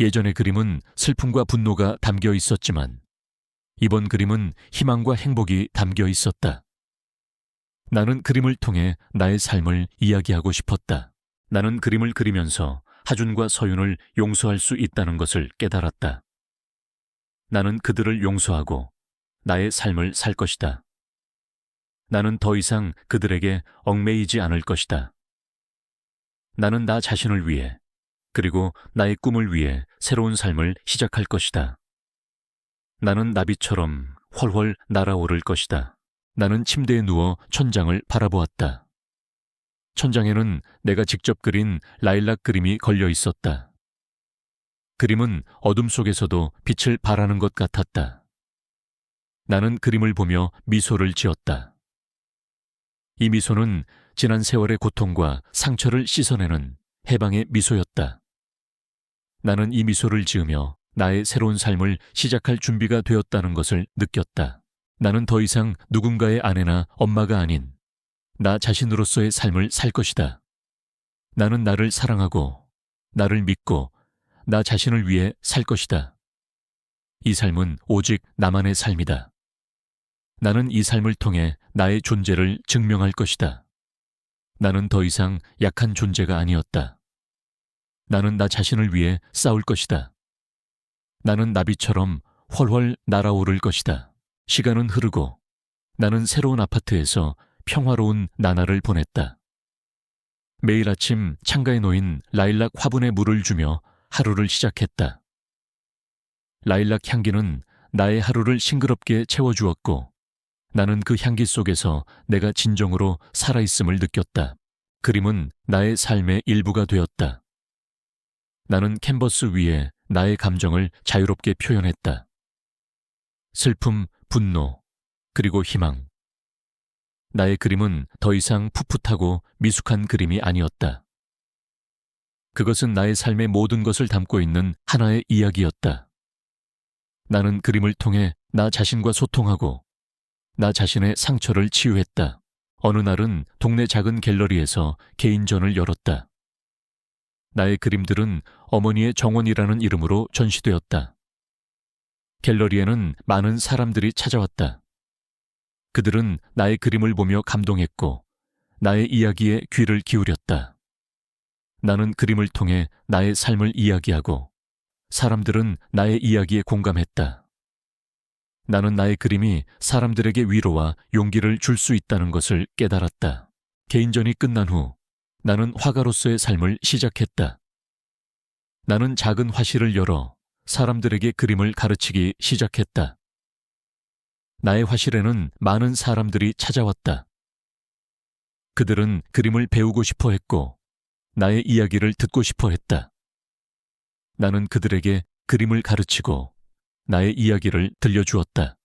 예전의 그림은 슬픔과 분노가 담겨 있었지만 이번 그림은 희망과 행복이 담겨 있었다. 나는 그림을 통해 나의 삶을 이야기하고 싶었다. 나는 그림을 그리면서 하준과 서윤을 용서할 수 있다는 것을 깨달았다. 나는 그들을 용서하고 나의 삶을 살 것이다. 나는 더 이상 그들에게 얽매이지 않을 것이다. 나는 나 자신을 위해 그리고 나의 꿈을 위해 새로운 삶을 시작할 것이다. 나는 나비처럼 훨훨 날아오를 것이다. 나는 침대에 누워 천장을 바라보았다. 천장에는 내가 직접 그린 라일락 그림이 걸려 있었다. 그림은 어둠 속에서도 빛을 발하는 것 같았다. 나는 그림을 보며 미소를 지었다. 이 미소는 지난 세월의 고통과 상처를 씻어내는 해방의 미소였다. 나는 이 미소를 지으며 나의 새로운 삶을 시작할 준비가 되었다는 것을 느꼈다. 나는 더 이상 누군가의 아내나 엄마가 아닌 나 자신으로서의 삶을 살 것이다. 나는 나를 사랑하고 나를 믿고 나 자신을 위해 살 것이다. 이 삶은 오직 나만의 삶이다. 나는 이 삶을 통해 나의 존재를 증명할 것이다. 나는 더 이상 약한 존재가 아니었다. 나는 나 자신을 위해 싸울 것이다. 나는 나비처럼 훨훨 날아오를 것이다. 시간은 흐르고 나는 새로운 아파트에서 평화로운 나날을 보냈다. 매일 아침 창가에 놓인 라일락 화분에 물을 주며 하루를 시작했다. 라일락 향기는 나의 하루를 싱그럽게 채워주었고 나는 그 향기 속에서 내가 진정으로 살아있음을 느꼈다. 그림은 나의 삶의 일부가 되었다. 나는 캔버스 위에 나의 감정을 자유롭게 표현했다. 슬픔, 분노, 그리고 희망. 나의 그림은 더 이상 풋풋하고 미숙한 그림이 아니었다. 그것은 나의 삶의 모든 것을 담고 있는 하나의 이야기였다. 나는 그림을 통해 나 자신과 소통하고 나 자신의 상처를 치유했다. 어느 날은 동네 작은 갤러리에서 개인전을 열었다. 나의 그림들은 어머니의 정원이라는 이름으로 전시되었다. 갤러리에는 많은 사람들이 찾아왔다. 그들은 나의 그림을 보며 감동했고 나의 이야기에 귀를 기울였다. 나는 그림을 통해 나의 삶을 이야기하고 사람들은 나의 이야기에 공감했다. 나는 나의 그림이 사람들에게 위로와 용기를 줄 수 있다는 것을 깨달았다. 개인전이 끝난 후 나는 화가로서의 삶을 시작했다. 나는 작은 화실을 열어 사람들에게 그림을 가르치기 시작했다. 나의 화실에는 많은 사람들이 찾아왔다. 그들은 그림을 배우고 싶어 했고 나의 이야기를 듣고 싶어 했다. 나는 그들에게 그림을 가르치고 나의 이야기를 들려주었다.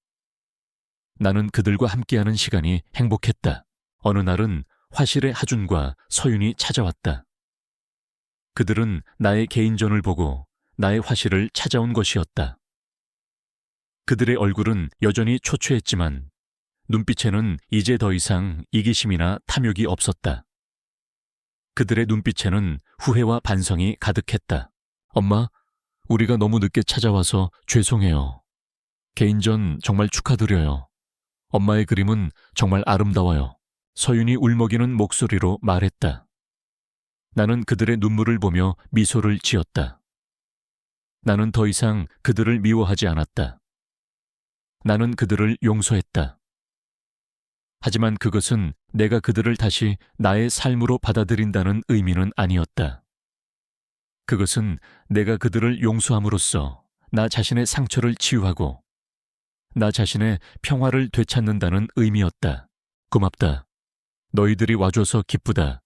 나는 그들과 함께하는 시간이 행복했다. 어느 날은 화실의 하준과 서윤이 찾아왔다. 그들은 나의 개인전을 보고 나의 화실을 찾아온 것이었다. 그들의 얼굴은 여전히 초췌했지만 눈빛에는 이제 더 이상 이기심이나 탐욕이 없었다. 그들의 눈빛에는 후회와 반성이 가득했다. 엄마, 우리가 너무 늦게 찾아와서 죄송해요. 개인전 정말 축하드려요. 엄마의 그림은 정말 아름다워요. 서윤이 울먹이는 목소리로 말했다. 나는 그들의 눈물을 보며 미소를 지었다. 나는 더 이상 그들을 미워하지 않았다. 나는 그들을 용서했다. 하지만 그것은 내가 그들을 다시 나의 삶으로 받아들인다는 의미는 아니었다. 그것은 내가 그들을 용서함으로써 나 자신의 상처를 치유하고 나 자신의 평화를 되찾는다는 의미였다. 고맙다. 너희들이 와줘서 기쁘다.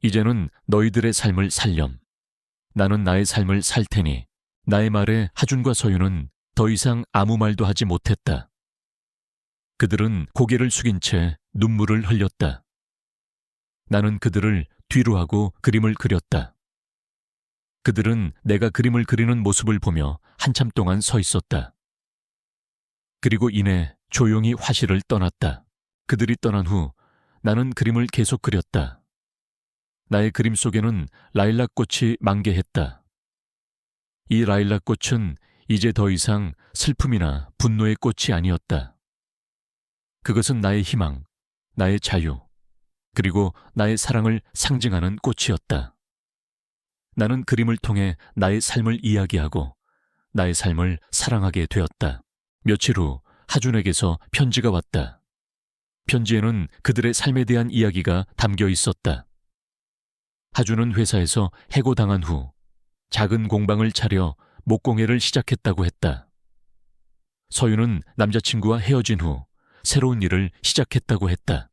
이제는 너희들의 삶을 살렴. 나는 나의 삶을 살 테니. 나의 말에 하준과 서윤은 더 이상 아무 말도 하지 못했다. 그들은 고개를 숙인 채 눈물을 흘렸다. 나는 그들을 뒤로 하고 그림을 그렸다. 그들은 내가 그림을 그리는 모습을 보며 한참 동안 서 있었다. 그리고 이내 조용히 화실을 떠났다. 그들이 떠난 후 나는 그림을 계속 그렸다. 나의 그림 속에는 라일락꽃이 만개했다. 이 라일락꽃은 이제 더 이상 슬픔이나 분노의 꽃이 아니었다. 그것은 나의 희망, 나의 자유, 그리고 나의 사랑을 상징하는 꽃이었다. 나는 그림을 통해 나의 삶을 이야기하고 나의 삶을 사랑하게 되었다. 며칠 후 하준에게서 편지가 왔다. 편지에는 그들의 삶에 대한 이야기가 담겨 있었다. 하준은 회사에서 해고당한 후 작은 공방을 차려 목공예를 시작했다고 했다. 서윤은 남자친구와 헤어진 후 새로운 일을 시작했다고 했다.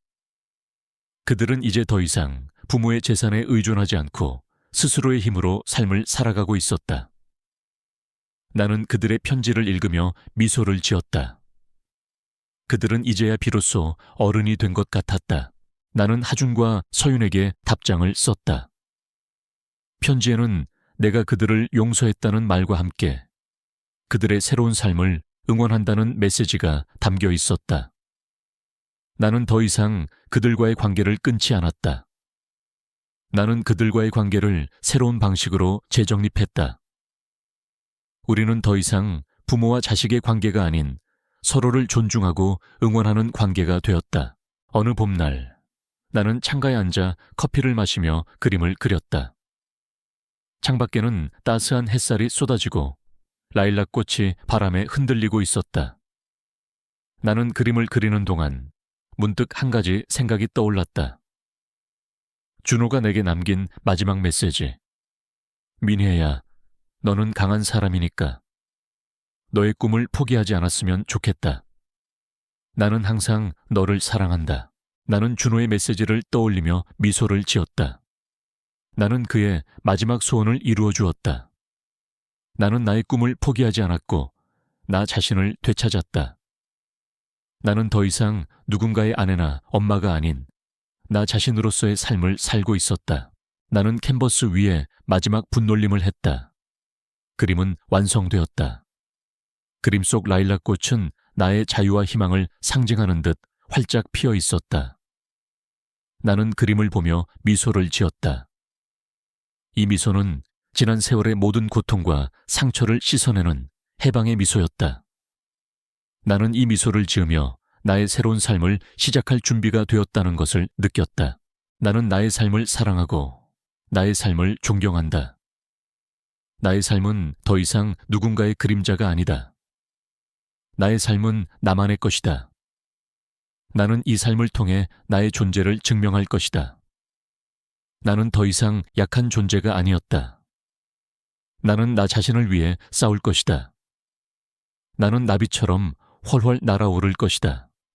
그들은 이제 더 이상 부모의 재산에 의존하지 않고 스스로의 힘으로 삶을 살아가고 있었다. 나는 그들의 편지를 읽으며 미소를 지었다. 그들은 이제야 비로소 어른이 된 것 같았다. 나는 하준과 서윤에게 답장을 썼다. 편지에는 내가 그들을 용서했다는 말과 함께 그들의 새로운 삶을 응원한다는 메시지가 담겨 있었다. 나는 더 이상 그들과의 관계를 끊지 않았다. 나는 그들과의 관계를 새로운 방식으로 재정립했다. 우리는 더 이상 부모와 자식의 관계가 아닌 서로를 존중하고 응원하는 관계가 되었다. 어느 봄날, 나는 창가에 앉아 커피를 마시며 그림을 그렸다. 창밖에는 따스한 햇살이 쏟아지고 라일락꽃이 바람에 흔들리고 있었다. 나는 그림을 그리는 동안 문득 한 가지 생각이 떠올랐다. 준호가 내게 남긴 마지막 메시지. 민혜야, 너는 강한 사람이니까 너의 꿈을 포기하지 않았으면 좋겠다. 나는 항상 너를 사랑한다. 나는 준호의 메시지를 떠올리며 미소를 지었다. 나는 그의 마지막 소원을 이루어 주었다. 나는 나의 꿈을 포기하지 않았고 나 자신을 되찾았다. 나는 더 이상 누군가의 아내나 엄마가 아닌 나 자신으로서의 삶을 살고 있었다. 나는 캔버스 위에 마지막 붓놀림을 했다. 그림은 완성되었다. 그림 속 라일락꽃은 나의 자유와 희망을 상징하는 듯 활짝 피어 있었다. 나는 그림을 보며 미소를 지었다. 이 미소는 지난 세월의 모든 고통과 상처를 씻어내는 해방의 미소였다. 나는 이 미소를 지으며 나의 새로운 삶을 시작할 준비가 되었다는 것을 느꼈다. 나는 나의 삶을 사랑하고 나의 삶을 존경한다. 나의 삶은 더 이상 누군가의 그림자가 아니다. 나의 삶은 나만의 것이다. 나는 이 삶을 통해 나의 존재를 증명할 것이다. 나는 더 이상 약한 존재가 아니었다. 나는 나 자신을 위해 싸울 것이다. 나는 나비처럼 훨훨 날아오를 것이다.